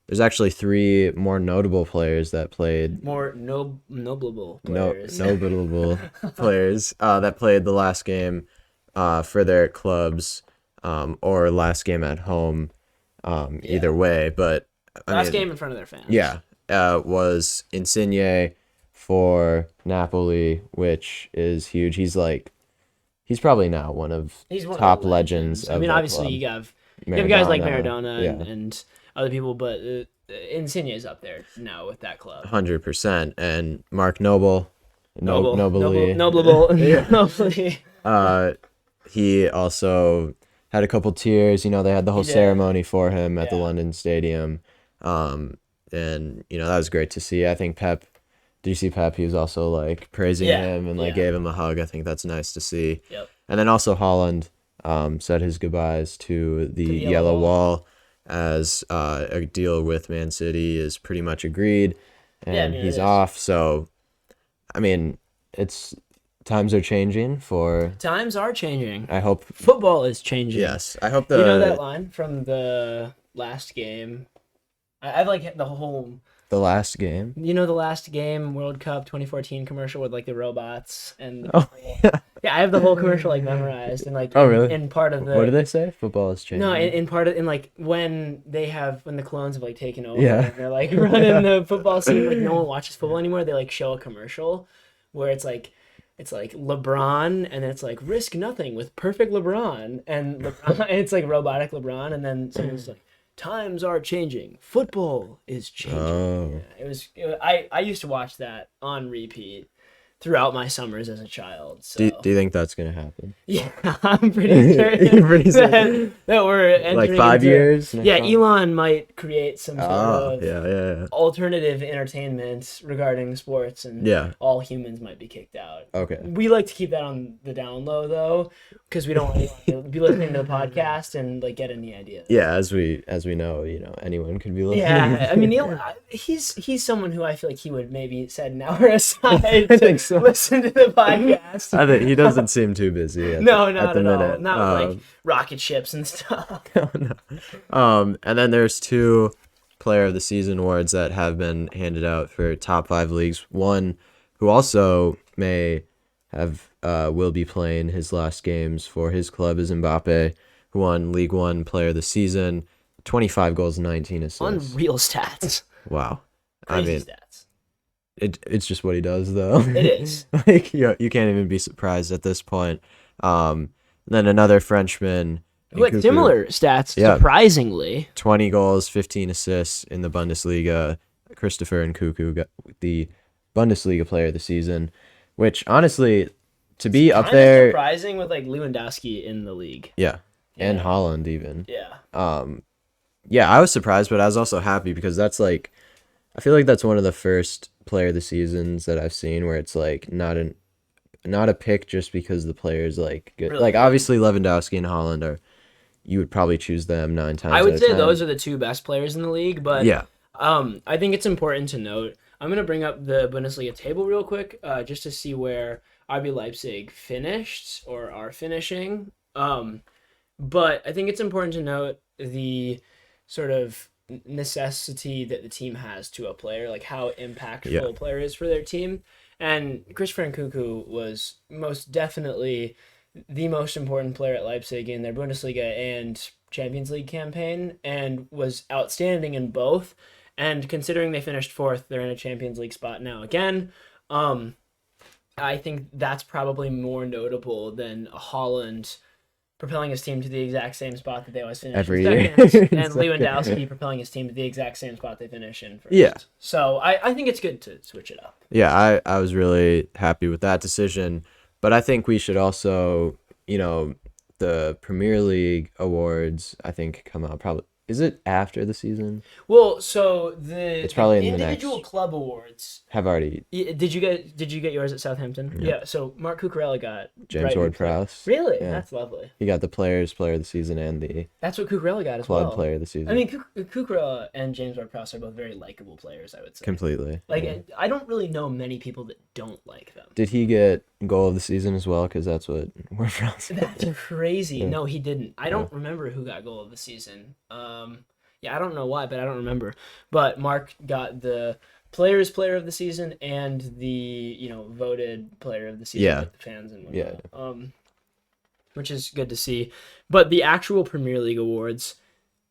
There's actually 3 more notable players that played. More notable players. Notable players that played the last game for their clubs or last game at home. Either way, but Last game in front of their fans. Yeah, was Insigne for Napoli, which is huge. He's probably now one of He's one top of the legends. I mean, of obviously the club. you have guys like Maradona, Maradona and other people, but Insigne is up there now with that club. 100%, and Mark Noble, Noble. Yeah. Nobly. He also had a couple tears. You know, they had the whole He did. ceremony for him at the Yeah. London Stadium, and you know that was great to see. I think Pep. Did you see Pep? He was also like praising him and like Yeah. gave him a hug. I think that's nice to see. Yep. And then also Holland said his goodbyes to the Yellow Wall as a deal with Man City is pretty much agreed, and Yeah, I mean, he's it is. off. So, I mean, times are changing for. Times are changing. I hope. Football is changing. Yes, I hope You know that line from the last game? I've like the whole. the last game. You know the last game World Cup 2014 commercial with like the robots and Oh yeah. yeah, I have the whole commercial like memorized and like Oh, really? in part of the What do they say? Football is changing. no in part of in like when the clones have like taken over Yeah. and they're like running the football scene, like no one watches football anymore. They like show a commercial where it's like LeBron and it's like risk nothing with perfect LeBron and LeBron, it's like robotic LeBron and then someone's like times are changing. Football is changing. Oh. Yeah, I used to watch that on repeat throughout my summers as a child. So Do you think that's gonna happen? yeah, I'm pretty sure You're pretty certain? that we're entering Like 5 into- years? Yeah, Elon might create some sort Oh, of yeah. alternative entertainment regarding sports, and Yeah. all humans might be kicked out. Okay. We like to keep that on the down low though, because we don't want anyone to be listening to the podcast and like get any ideas. Yeah, as we know, anyone could be listening. Yeah, I mean, Elon, he's someone who I feel like he would maybe set an hour aside I to think so. listen to the podcast. I think he doesn't seem too busy. No, at not the at all. minute. Not with like rocket ships and stuff. No. And then there's 2 Player of the Season awards that have been handed out for top 5 leagues. One who also will be playing his last games for his club is Mbappe, who won League One Player of the Season, 25 goals, 19 assists. Unreal stats. Wow. Crazy I mean, stats. it's just what he does, though. It is. Like you can't even be surprised at this point. Then another Frenchman. Who had Nkunku, similar stats, Yeah. surprisingly. 20 goals, 15 assists in the Bundesliga. Christopher Nkunku got the Bundesliga Player of the Season, which honestly, to be up Kinda there, surprising with like Lewandowski in the league. yeah, and Yeah. Holland even. Yeah. Yeah, I was surprised, but I was also happy because that's like, I feel like that's one of the first Player of the Seasons that I've seen where it's like not a pick just because the player's like good. Really Like good. obviously Lewandowski and Holland you would probably choose them 9 times. I would out of say 10. those are the 2 best players in the league, but Yeah. I think it's important to note. I'm gonna bring up the Bundesliga table real quick, just to see where RB Leipzig finished or are finishing. But I think it's important to note the sort of necessity that the team has to a player, like how impactful a player is for their team. And Christopher Nkunku was most definitely the most important player at Leipzig in their Bundesliga and Champions League campaign, and was outstanding in both. And considering they finished fourth, they're in a Champions League spot now again. I think that's probably more notable than Holland propelling his team to the exact same spot that they always finish Every in year. second, and Lewandowski propelling his team to the exact same spot they finish in first. Yeah. So I think it's good to switch it up. Yeah, I was really happy with that decision. But I think we should also, the Premier League awards, I think, come out probably. Is it after the season? Well, so the It's probably in the individual next. club awards. Have already. Did you get yours at Southampton? Yeah. So Mark Cucurella got James Brighton Ward-Prowse. Really? Yeah. That's lovely. He got the Players Player of the Season and the That's what Cucurella got as Club well. Player of the Season. I mean, Cucurella and James Ward-Prowse are both very likable players, I would say. Completely. Like, yeah. I don't really know many people that don't like them. Did he get Goal of the Season as well? Because that's what Ward-Prowse got. That's crazy. Yeah. No, he didn't. I don't remember who got goal of the season. Yeah, I don't know why, but I don't remember. But Mark got the Players Player of the Season and the voted Player of the Season Yeah. with the fans and Yeah. whatnot. Which is good to see. But the actual Premier League awards,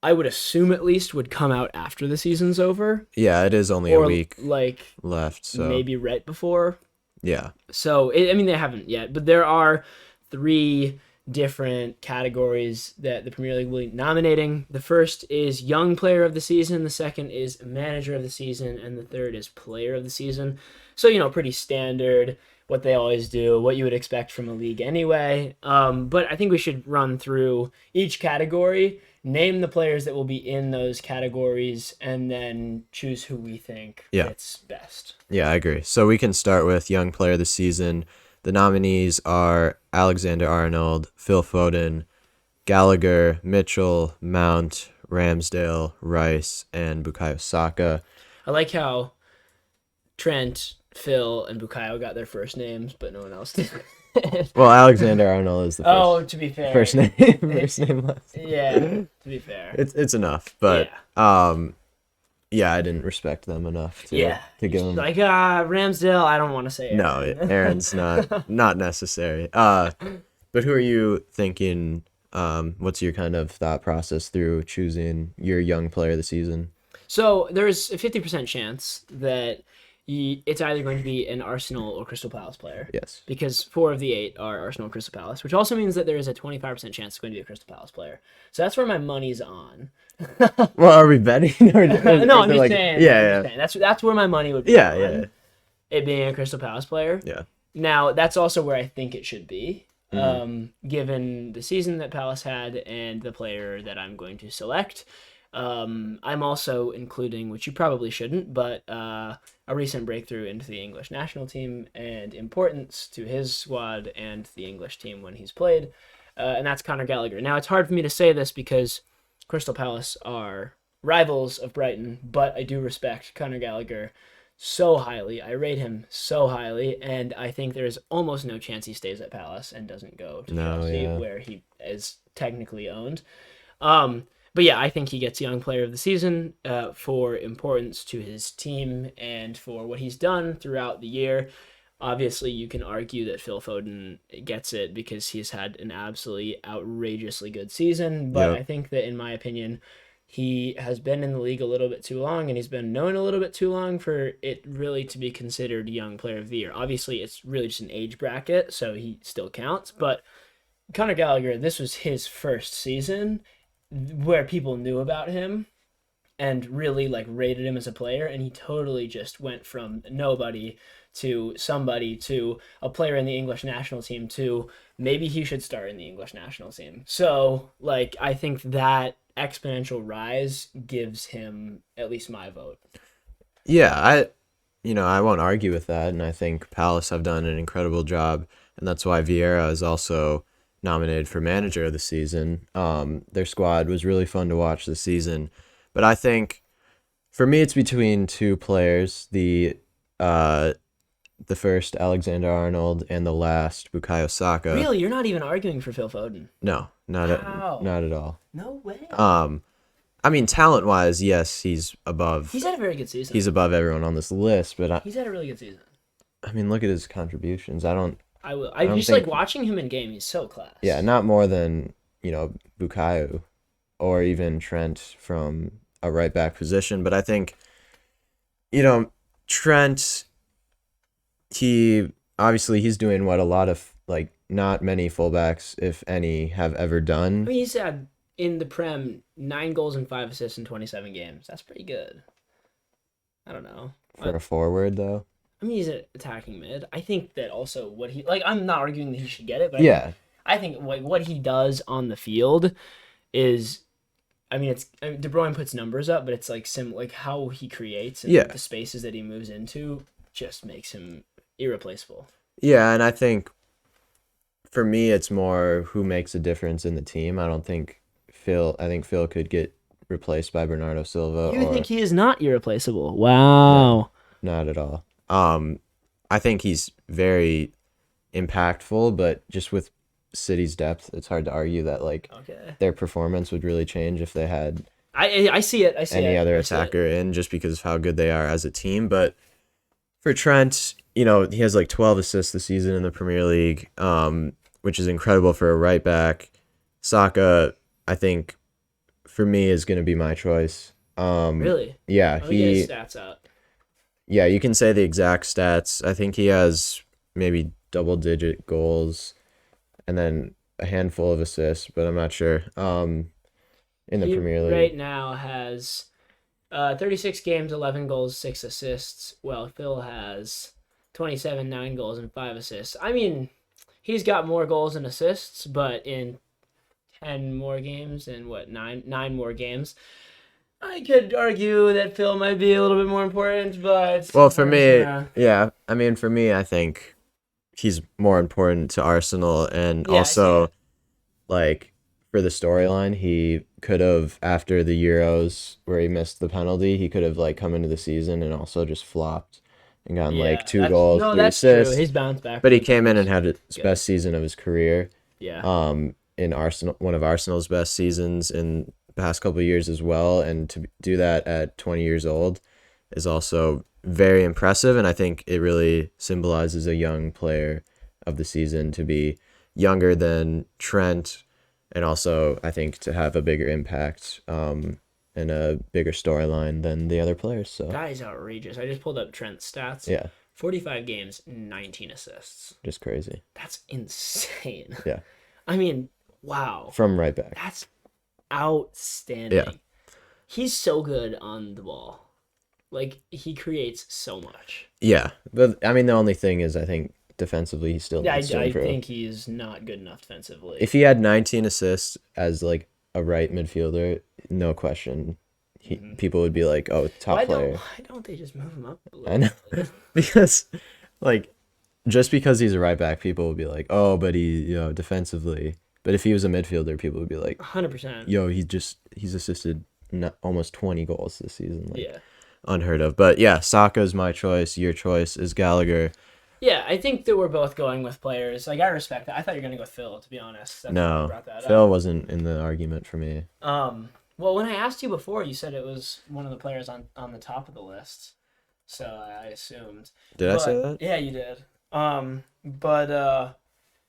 I would assume at least, would come out after the season's over. Yeah, it is only Or a week like left. So maybe right before. yeah. So I mean, they haven't yet, but there are 3 different categories that the Premier League will be nominating. The first is Young Player of the Season, the second is Manager of the Season, and the third is Player of the Season. So, pretty standard, what they always do, what you would expect from a league anyway. But I think we should run through each category, name the players that will be in those categories, and then choose who we think fits best. Yeah, I agree. So we can start with Young Player of the Season. The nominees are Alexander-Arnold, Phil Foden, Gallagher, Mitchell, Mount, Ramsdale, Rice, and Bukayo Saka. I like how Trent, Phil, and Bukayo got their first names, but no one else did. Well, Alexander-Arnold is the first, Oh, to be fair. first name, first name last. Yeah, to be fair. It's enough, but yeah, I didn't respect them enough to give them. Like, Ramsdale, I don't want to say it. No, Aaron's not necessary. But who are you thinking? What's your kind of thought process through choosing your Young Player of the Season? So there's a 50% chance that it's either going to be an Arsenal or Crystal Palace player. Yes. Because 4 of the 8 are Arsenal and Crystal Palace, which also means that there is a 25% chance it's going to be a Crystal Palace player. So that's where my money's on. Well, are we betting? Or No, I'm just like, saying. Yeah, I'm just saying. That's where my money would be. Yeah, on, yeah. It being a Crystal Palace player. Yeah. Now, that's also where I think it should be, Mm-hmm. given the season that Palace had and the player that I'm going to select. I'm also including, which you probably shouldn't, but a recent breakthrough into the English national team and importance to his squad and the English team when he's played, and that's Conor Gallagher. Now, it's hard for me to say this because Crystal Palace are rivals of Brighton, but I do respect Conor Gallagher so highly. I rate him so highly, and I think there's almost no chance he stays at Palace and doesn't go to Chelsea, where he is technically owned. But yeah, I think he gets Young Player of the Season for importance to his team and for what he's done throughout the year. Obviously, you can argue that Phil Foden gets it because he's had an absolutely outrageously good season, but I think that, in my opinion, he has been in the league a little bit too long, and he's been known a little bit too long for it really to be considered Young Player of the Year. Obviously, it's really just an age bracket, so he still counts, but Conor Gallagher, this was his first season where people knew about him and really rated him as a player, and he totally just went from nobody to somebody to a player in the English national team to maybe he should start in the English national team. So I think that exponential rise gives him at least my vote. Yeah, I won't argue with that, and I think Palace have done an incredible job, and that's why Vieira is also nominated for Manager of the Season. Their squad was really fun to watch this season, but I think for me it's between 2 players: the first Alexander-Arnold and the last Bukayo Saka. Really, you're not even arguing for Phil Foden? No, not at all. No way. I mean, talent-wise, yes, he's above. He's had a very good season. He's above everyone on this list, but he's had a really good season. I mean, look at his contributions. I don't I will. I I don't just like think, watching him in game. He's so yeah, class. not more than, Bukayo or even Trent from a right back position. But I think, you know, Trent, he obviously he's doing what a lot of like not many fullbacks, if any, have ever I done mean, he's had in the Prem 9 goals and 5 assists in 27 games. That's pretty good. I don't know. for a forward though. I mean, he's an attacking mid. I think that also what he like. I'm not arguing that he should get it, but Yeah, I think like what he does on the field is. De Bruyne puts numbers up, but it's like like how he creates and yeah, the spaces that he moves into just makes him irreplaceable. yeah, and I think for me it's more who makes a difference in the team. I don't think Phil. I think Phil could get replaced by Bernardo Silva You think or he is not irreplaceable? no, Wow. not at all. I think he's very impactful, but just with City's depth, it's hard to argue that like Okay. their performance would really change if they had I see it. I see any it. other I see it. attacker in, just because of how good they are as a team. But for Trent, he has like 12 assists this season in the Premier League, which is incredible for a right back. Saka, I think, for me, is going to be my choice. Really? Yeah, Let me get his stats out. yeah, you can say the exact stats. I think he has maybe double-digit goals and then a handful of assists, but I'm not sure. In the He Premier League. right now has 36 games, 11 goals, 6 assists. Well, Phil has 27, 9 goals, and 5 assists. I mean, he's got more goals and assists, but in 10 more games and what, nine more games. I could argue that Phil might be a little bit more important, but Well, for we're just me, gonna. yeah, I mean, for me, I think he's more important to Arsenal, and Yeah, I see also it. like for the storyline, he could have after the Euros where he missed the penalty, he could have like come into the season and also just flopped and gotten like Yeah, two goals, three that's true. assists. His bounce back But he really came in and was had his good. best season of his career. Yeah. In Arsenal, one of Arsenal's best seasons in the past couple of years as well, and to do that at 20 years old is also very impressive, and I think it really symbolizes a young player of the season to be younger than Trent, and also I think to have a bigger impact and a bigger storyline than the other players. So That is outrageous. I just pulled up Trent's stats. yeah, 45 games, 19 assists. just crazy. That's insane. Yeah, I mean, wow. from right back. That's Yeah, outstanding. He's so good on the ball. Like, he creates so much. yeah, but I mean the only thing is I think defensively he still I, needs to I improve. think he's not good enough defensively. If he had 19 assists as like a right midfielder, no question, people would be like, "Oh, top player." Why don't they just move him up a I little know bit? because like just because he's a right back, people would be like, "Oh, but he, defensively." But if he was a midfielder, people would be like, 100%. "Yo, he's assisted almost 20 goals this season, like Yeah. unheard of." But yeah, Saka's my choice. Your choice is Gallagher. Yeah, I think that we're both going with players. Like, I respect that. I thought you were going to go with Phil, to be honest. That's why I No, brought that Phil up. wasn't in the argument for me. Well, when I asked you before, you said it was one of the players on the top of the list. So I assumed. Did I say that? Yeah, you did.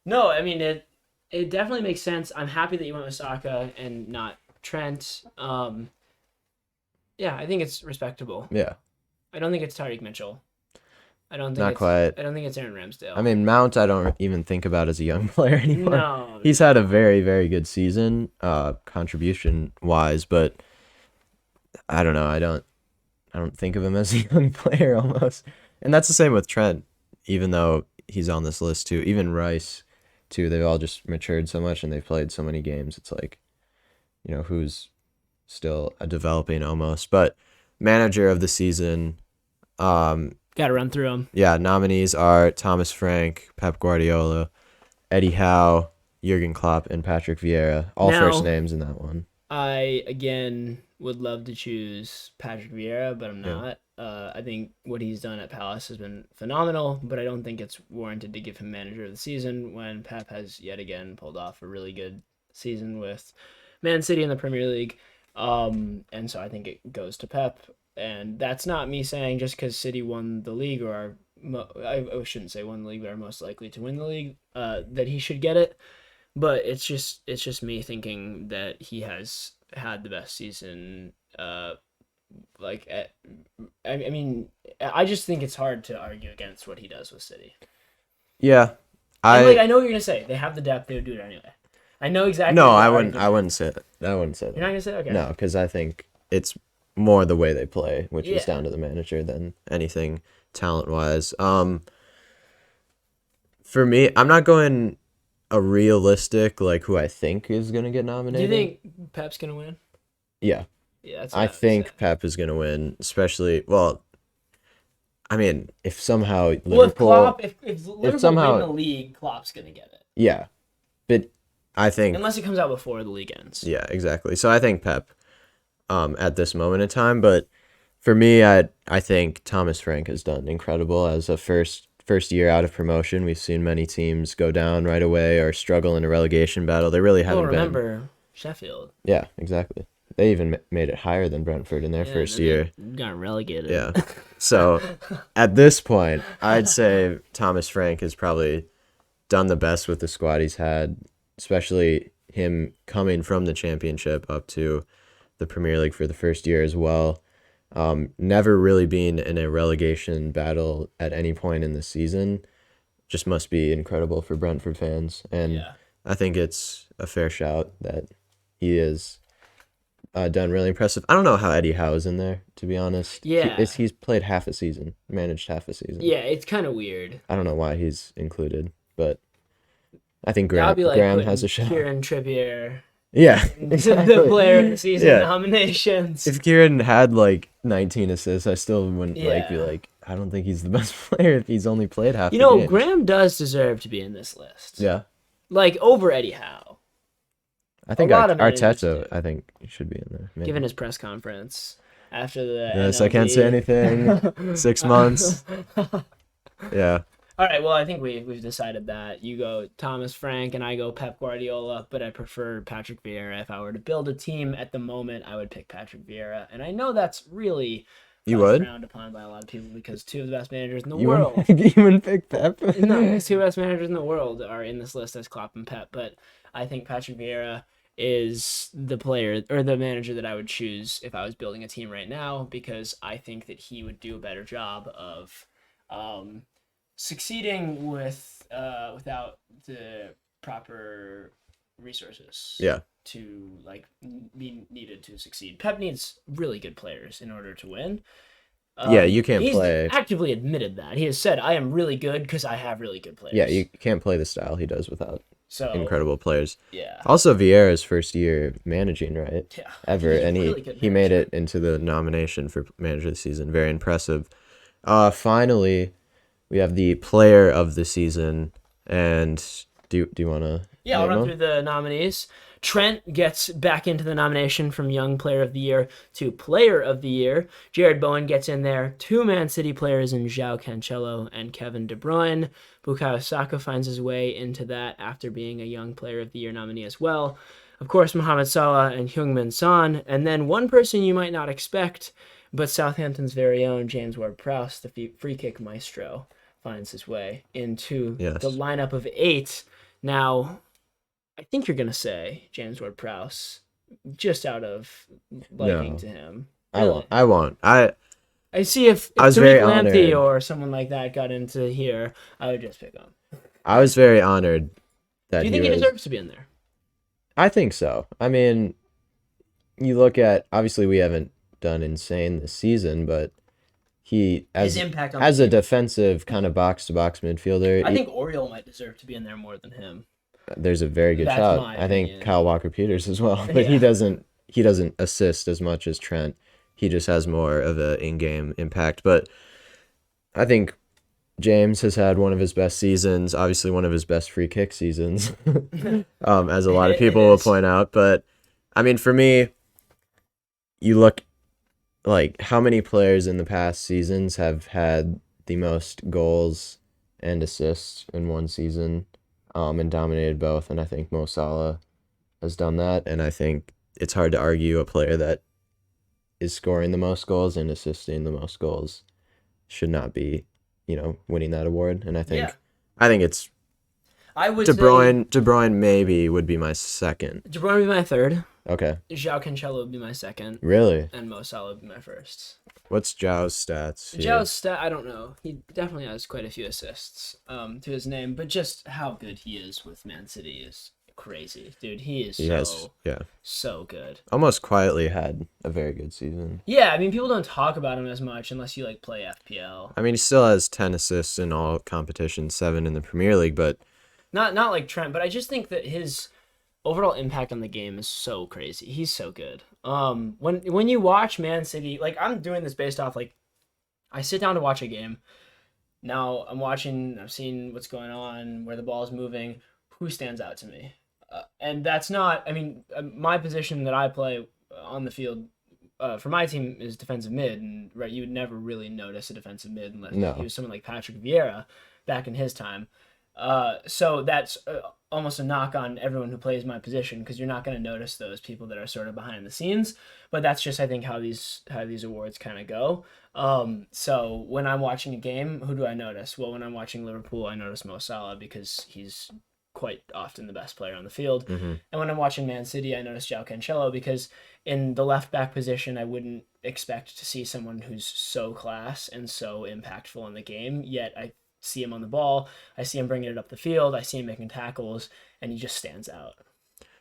No, I mean it definitely makes sense. I'm happy that you went with Saka and not Trent. Yeah, I think it's respectable. Yeah, I don't think it's Tyreek Mitchell. I don't think not it's quite. I don't think it's Aaron Ramsdale. I mean, Mount, I don't even think about as a young player anymore. No. He's had a very, very good season, contribution wise, but I don't know. I don't think of him as a young player almost. And that's the same with Trent, even though he's on this list too. Even Rice, too. They've all just matured so much and they've played so many games. It's like, who's still developing almost. But manager of the season, Got to run through them. yeah, nominees are Thomas Frank, Pep Guardiola, Eddie Howe, Jurgen Klopp, and Patrick Vieira. All Now- first names in that one. I again would love to choose Patrick Vieira, but I'm Yeah. not. I think what he's done at Palace has been phenomenal, but I don't think it's warranted to give him manager of the season when Pep has yet again pulled off a really good season with Man City in the Premier League. And so I think it goes to Pep. And that's not me saying just because City won the league or are I shouldn't say won the league, but are most likely to win the league, that he should get it. But it's just me thinking that he has had the best season. Like I mean, I just think it's hard to argue against what he does with City. Yeah, And like I I know what you're gonna say. They have the depth. They would do it anyway. I know exactly. no, what I the wouldn't. I argument- wouldn't say that. I wouldn't say that. You're not gonna say okay. No, because I think it's more the way they play, which is Yeah. down to the manager than anything talent wise. For me, I'm not going a realistic like who I think is gonna get Do you nominated. think Pep's gonna win? Yeah, Yeah, that's. I What would think say. Pep is gonna win, especially well. I mean, if somehow Well, if Liverpool, Klopp, if Liverpool somehow- win the league, Klopp's gonna get it. yeah, but I think Unless it comes out before the league ends. yeah, exactly. So I think Pep, at this moment in time, but for me, I think Thomas Frank has done incredible as a first year out of promotion. We've seen many teams go down right away or struggle in a relegation battle. They really Well, haven't been. remember Sheffield. Yeah, exactly. They even made it higher than Brentford in their Yeah, first then year. they got relegated. Yeah. So at this point, I'd say Thomas Frank has probably done the best with the squad he's had, especially him coming from the championship up to the Premier League for the first year as well. Never really being in a relegation battle at any point in the season just must be incredible for Brentford fans. And Yeah. I think it's a fair shout that he is done really impressive. I don't know how Eddie Howe is in there, to be honest. Yeah. He's played half a season, managed half a season. Yeah, it's kind of weird. I don't know why he's included, but I think That would be like Graham putting has a shout. Kieran Trippier Yeah, into exactly. the player of the season Yeah. nominations. If Kieran had like 19 assists, I still wouldn't be Yeah. like, I don't think he's the best player if he's only played half You the know, games. Graham does deserve to be in this list. Yeah, Like over Eddie Howe, I think lot of managers Arteta, do. I think he should be in there. Maybe. given his press conference after the Yes, I can't say NLD. anything. 6 months. Yeah. All right, well, I think we've decided that. You go Thomas Frank and I go Pep Guardiola, but I prefer Patrick Vieira. If I were to build a team at the moment, I would pick Patrick Vieira. And I know that's really You would? frowned upon by a lot of people because two of the best managers in the You world. wouldn't even pick Pep? No, because two best managers in the world are in this list as Klopp and Pep. But I think Patrick Vieira is the player or the manager that I would choose if I was building a team right now because I think that he would do a better job of succeeding without the proper resources. Yeah. To like be needed to succeed. Pep needs really good players in order to win. Yeah, you can't he's play. actively admitted that. He has said, I am really good because I have really good players. Yeah, you can't play the style he does without so incredible players. Yeah. Also, Vieira's first year managing, right? Yeah. Ever, He's a and really good he made manager. it into the nomination for manager of the season. Very impressive. Finally, we have the player of the season, and do you want to? Yeah, I'll run through the nominees. Trent gets back into the nomination from Young Player of the Year to Player of the Year. Jared Bowen gets in there. Two Man City players in João Cancelo and Kevin De Bruyne. Bukayo Saka finds his way into that after being a Young Player of the Year nominee as well. Of course, Mohamed Salah and Heung-min Son. And then one person you might not expect, but Southampton's very own James Ward-Prowse, the free kick maestro, finds his way into Yes. the lineup of 8. Now, I think you're going to say James Ward-Prowse just out of liking No. to him. I won't. I see if I was Tariq very Lamptey honored. or someone like that got into here, I would just pick him. I was very honored that Do you think he was. deserves to be in there? I think so. I mean, you look at obviously we haven't done insane this season, but he His impact on as the a team. defensive kind of box to box midfielder. I think Oriole might deserve to be in there more than him. There's a very good That's shot. my I think opinion. Kyle Walker-Peters as well, but Yeah. he doesn't assist as much as Trent. He just has more of a in-game impact. But I think James has had one of his best seasons, obviously one of his best free kick seasons, as a lot of It people will is. point out. But I mean, for me, you look like how many players in the past seasons have had the most goals and assists in one season, and dominated both. And I think Mo Salah has done that. And I think it's hard to argue a player that is scoring the most goals and assisting the most goals should not be winning that award. And Yeah. I think it's I would De say Bruyne. De Bruyne maybe would be my second. De Bruyne would be my third. Okay. João Cancelo would be my second. Really? And Mo Salah would be my first. What's Zhao's stats here? Joe's stat, I don't know. He definitely has quite a few assists to his name, but just how good he is with Man City is crazy. Dude, he is so good. Almost quietly had a very good season. Yeah, I mean, people don't talk about him as much unless you, play FPL. I mean, he still has 10 assists in all competitions, 7 in the Premier League, but... Not like Trent, but I just think that his overall impact on the game is so crazy. He's so good. When you watch Man City, I'm doing this based off, I sit down to watch a game. Now I've seen what's going on, where the ball is moving, who stands out to me. And that's not, my position that I play on the field for my team is defensive mid, and right, you would never really notice a defensive mid unless he was someone like Patrick Vieira back in his time. So that's almost a knock on everyone who plays my position, because you're not going to notice those people that are sort of behind the scenes. But that's just, I think, how these awards kind of go. So when I'm watching a game, who do I notice? Well, when I'm watching Liverpool, I notice Mo Salah because he's quite often the best player on the field. Mm-hmm. And when I'm watching Man City, I notice João Cancelo because in the left back position, I wouldn't expect to see someone who's so class and so impactful in the game. Yet I see him on the ball, I see him bringing it up the field, I see him making tackles, and he just stands out.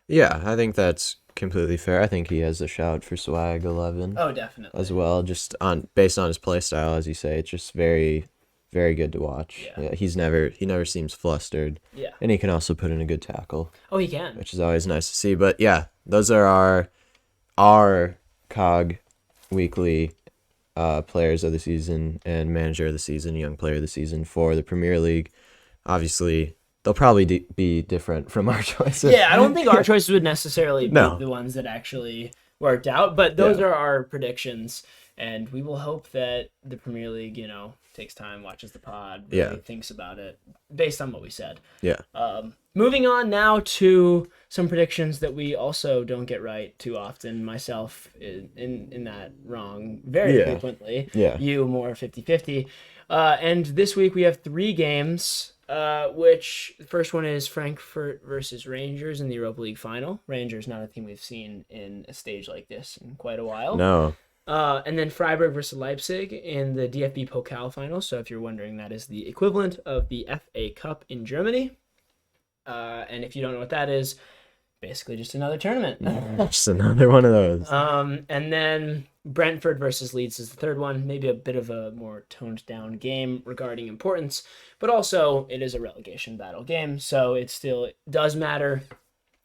Yeah, I think that's completely fair. I think he has a shout for swag 11. Oh, definitely. As well, just based on his play style, as you say, it's just very, very good to watch. Yeah. He never seems flustered. Yeah. And he can also put in a good tackle. Oh, he can. Which is always nice to see. But yeah, those are our COG Weekly players of the season and manager of the season, young player of the season for the Premier League. Obviously, they'll probably be different from our choices. Yeah, I don't think our choices would necessarily be the ones that actually worked out, but those are our predictions, and we will hope that the Premier League, takes time, watches the pod, really thinks about it based on what we said. Yeah. Moving on now to some predictions that we also don't get right too often. Myself in that wrong very frequently. Yeah. You more 50-50. And this week we have 3 games, which the first one is Frankfurt versus Rangers in the Europa League final. Rangers, not a team we've seen in a stage like this in quite a while. No. And then Freiburg versus Leipzig in the DFB Pokal final. So if you're wondering, that is the equivalent of the FA Cup in Germany. And if you don't know what that is, basically just another tournament. Just another one of those. And then Brentford versus Leeds is the third one. Maybe a bit of a more toned down game regarding importance, but also it is a relegation battle game, so it still does matter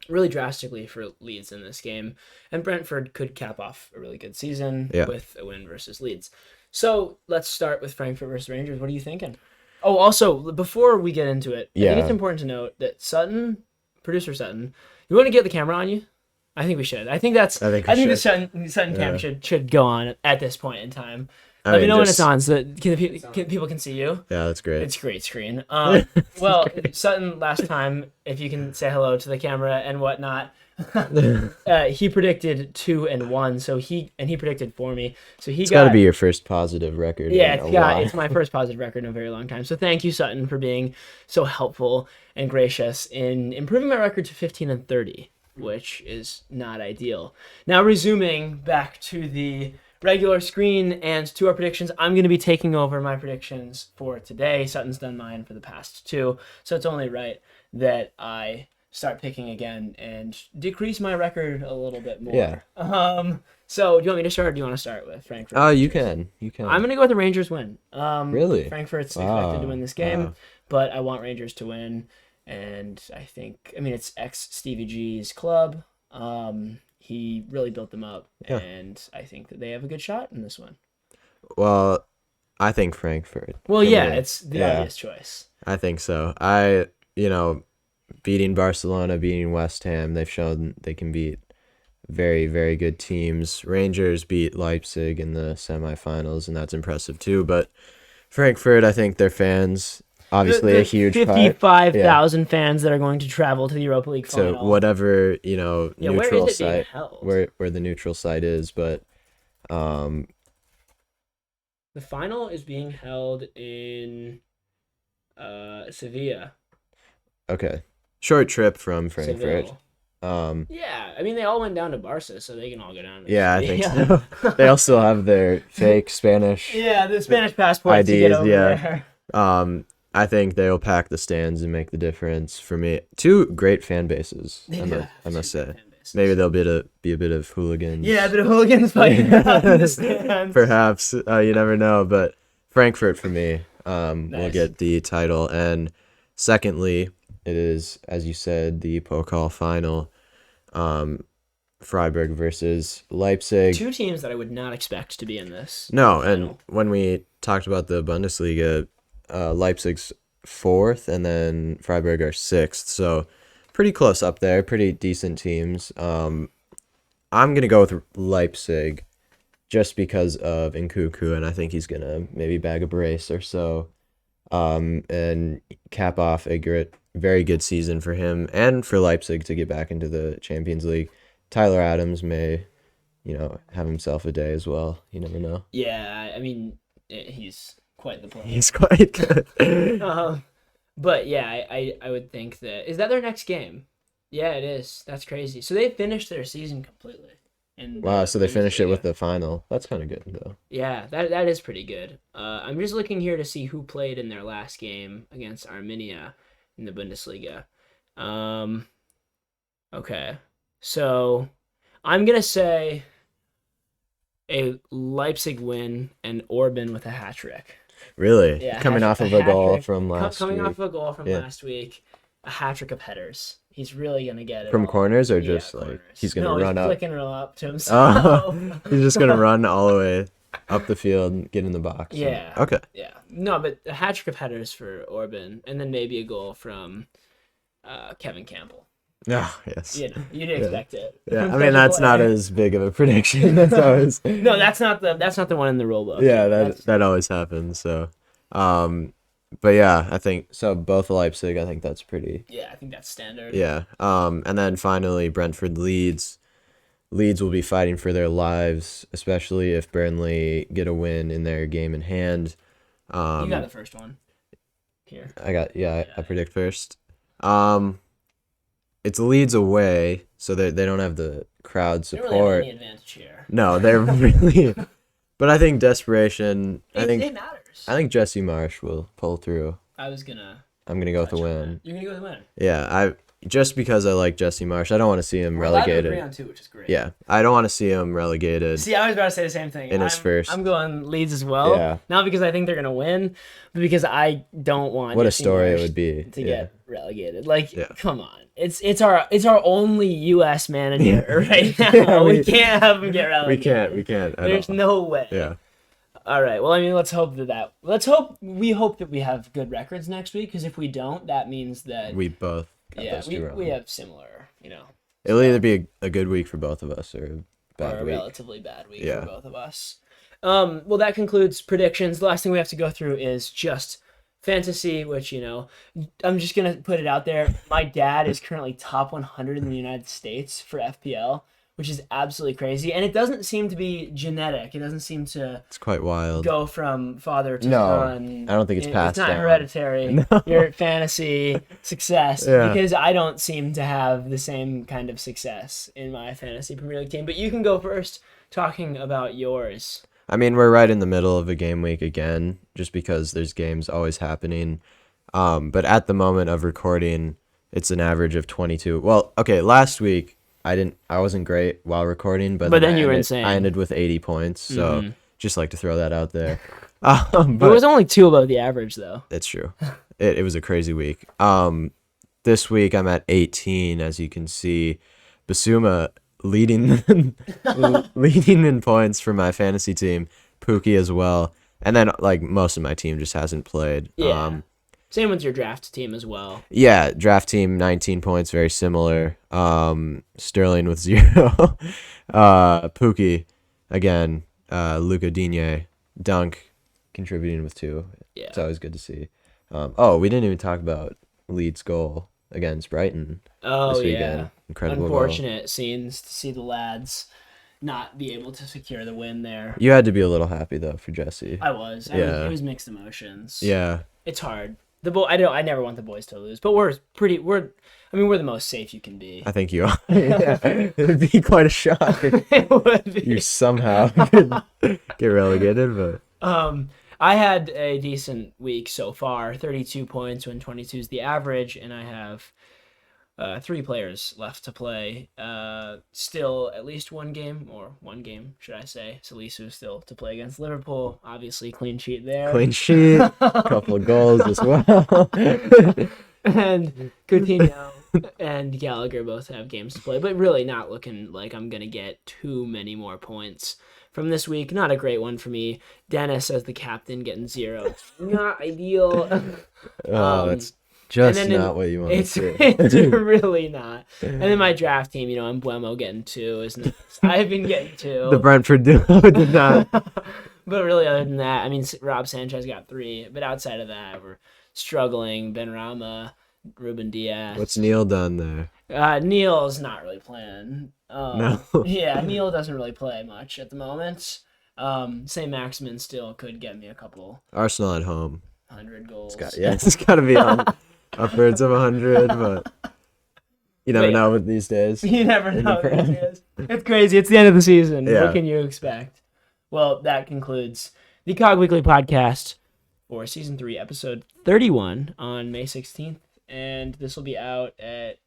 really drastically for Leeds in this game. And Brentford could cap off a really good season with a win versus Leeds. So let's start with Frankfurt versus Rangers. What are you thinking? Oh, also, before we get into it, I think it's important to note that producer Sutton, you want to get the camera on you? I think we should. I think the Sutton cam should go on at this point in time. Let me know when it's on so that people can see you. Yeah, that's great. It's a great screen. Well, Sutton, last time, if you can say hello to the camera and whatnot, he predicted 2-1, so he predicted for me. So it's got to be your first positive record. Yeah, it's my first positive record in a very long time. So thank you, Sutton, for being so helpful and gracious in improving my record to 15-30, which is not ideal. Now, resuming back to the regular screen and to our predictions, I'm going to be taking over my predictions for today. Sutton's done mine for the past 2, so it's only right that I start picking again and decrease my record a little bit more. Yeah. So do you want me to start, or do you want to start with Frankfurt? Oh, you can. I'm going to go with the Rangers win. Really? Frankfurt's expected to win this game, but I want Rangers to win, and I think, it's ex-Stevie G's club. He really built them up, and I think that they have a good shot in this one. Well, I think Frankfurt. Well, it's the obvious choice. I think so. Beating Barcelona, beating West Ham, they've shown they can beat very, very good teams. Rangers beat Leipzig in the semifinals, and that's impressive too. But Frankfurt, I think their fans... Obviously, a huge 55,000 fans that are going to travel to the Europa League final. So whatever neutral site where the neutral site is, but the The final is being held in Sevilla. Okay. Short trip from Frankfurt. Seville. Um, Yeah, I mean they all went down to Barca, so they can all go down to yeah, I think Sevilla. so. They also have their fake Spanish Yeah, the Spanish passport to get IDs. over Yeah. there. I think they'll pack the stands and make the difference for me. Two great fan bases, They I do must, have I must two say. great fan bases. Maybe there'll be a bit of hooligans. Yeah, a bit of hooligans fighting out in the stands. Perhaps. You never know. But Frankfurt for me will Nice. get the title. And secondly, it is, as you said, the Pokal final. Freiburg versus Leipzig. Two teams that I would not expect to be in this. No, final. and when we talked about the Bundesliga, Leipzig's fourth, and then Freiburg are sixth. So pretty close up there. Pretty decent teams. I'm gonna go with Leipzig, just because of Nkuku, and I think he's gonna maybe bag a brace or so, and cap off a very good season for him and for Leipzig to get back into the Champions League. Tyler Adams may, have himself a day as well. You never know. Yeah, I mean, he's quite the player. He's quite good. But yeah, I would think that is that their next game. Yeah, it is. That's crazy. So they finished their season completely. Wow, so they finished it with the final. That's kind of good, though. Yeah, that is pretty good. I'm just looking here to see who played in their last game against Arminia in the Bundesliga. Okay, so I'm gonna say a Leipzig win and Orban with a hat trick. Really? Yeah, Coming off of a goal from last coming week. off of a goal from last week, a hat trick of headers. He's really gonna get it from all. corners, or Yeah, just like corners. he's gonna run he's up. flicking it up to himself. He's just gonna run all the way up the field, and get in the box. Yeah. Okay. Yeah. No, but a hat trick of headers for Orban, and then maybe a goal from Kevin Campbell. Ah, yes. You know, you'd expect it. Yeah, from I mean such a that's not player. as big of a prediction. That's always. No, that's not the one in the rule book. Yeah, That's- that always happens. So, but yeah, I think so. Both Leipzig, I think that's pretty. yeah, I think that's standard. Yeah. And then finally Brentford Leeds. Leeds will be fighting for their lives, especially if Burnley get a win in their game in hand. You got the first one. Here. I predict first. It's Leeds away, so they don't have the crowd They don't support. really have any advantage here. No, they're really. But I think desperation. It matters. I think Jesse Marsh will pull through. I was gonna. I'm gonna go with the touch on win. that. You're gonna go with the win. Yeah, just because I like Jesse Marsh, I don't want to see him We're allowed to relegated. agree on two, which is great. Yeah, I don't want to see him relegated. See, I was about to say the same thing. In his first. I'm going Leeds as well. Yeah. Not because I think they're gonna win, but because I don't want. What a Jesse story it Marsh would be. to Yeah. get relegated. Like, Yeah. come on. It's our only U.S. manager right now. Yeah, we can't have him get We relegated. can't. At There's all. no way. Yeah. All right. Well, I mean, let's hope that. We hope that we have good records next week. Because if we don't, that means that We both got yeah, those two wrong. we have similar. It'll either be a good week for both of us or a Or bad a week. relatively bad week Yeah. for both of us. Well, that concludes predictions. The last thing we have to go through is just fantasy, which, I'm just going to put it out there. My dad is currently top 100 in the United States for FPL, which is absolutely crazy. And it doesn't seem to be genetic. It doesn't seem to It's quite wild. go from father to No, son. I don't think it's passed It's not down. hereditary. Your fantasy success. Yeah. Because I don't seem to have the same kind of success in my fantasy Premier League team. But you can go first talking about yours. I mean, we're right in the middle of a game week again, just because there's games always happening. But at the moment of recording, it's an average of 22. Well, okay, last week I wasn't great while recording, but then you were ended, insane. I ended with 80 points, so just like to throw that out there. It But was only 2 above the average, though. it's true. It was a crazy week. This week I'm at 18, as you can see. Basuma leading leading in points for my fantasy team. Pookie as well. And then like most of my team just hasn't played. Yeah. Same with your draft team as well. Yeah, draft team 19 points, very similar. Sterling with 0. Pookie again, Luca Digne, Dunk contributing with 2. Yeah. It's always good to see. We didn't even talk about Leeds' goal against Brighton Oh, this yeah. weekend. Incredible goal. Unfortunate scenes to see the lads not be able to secure the win there. You had to be a little happy though for Jesse. I was. Yeah. It was mixed emotions. Yeah. It's hard. I never want the boys to lose, but we're the most safe you can be. I think you are. Yeah. It would be quite a shock if It would be. you somehow could get relegated, but I had a decent week so far. 32 points when 22 is the average, and I have 3 players left to play. Still at least one game, should I say. Salisu still to play against Liverpool. Obviously, clean sheet there. clean sheet, couple of goals as well. And Coutinho and Gallagher both have games to play, but really not looking like I'm going to get too many more points from this week. Not a great one for me. Dennis as the captain getting 0. Not ideal. That's just not what you want to see. It's really not. And then my draft team, Mbuemo getting 2 is nice. I've been getting 2. The Brentford duo did not. But really, other than that, I mean, Rob Sanchez got 3. But outside of that, we're struggling. Benrahma, Ruben Diaz. What's Neil done there? Neil's not really playing. No. Yeah, Neil doesn't really play much at the moment. St. Maximin still could get me a couple Arsenal at home. 100 goals. It's got to be on upwards of 100, but you never know with these days. You never know these days. It's crazy. It's the end of the season. Yeah. What can you expect? Well, that concludes the COG Weekly podcast for Season 3, Episode 31 on May 16th. And this will be out at,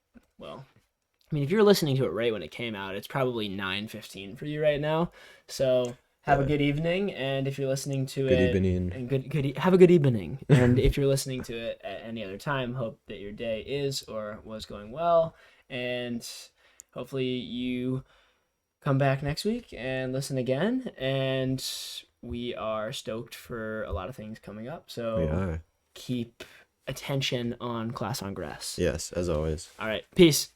if you're listening to it right when it came out, it's probably 9:15 for you right now. So have a good evening. And if you're listening to good it... evening. And have a good evening. And if you're listening to it at any other time, hope that your day is or was going well. And hopefully you come back next week and listen again. And we are stoked for a lot of things coming up. So We are. keep attention on Class on Grass. Yes, as always. All right. Peace.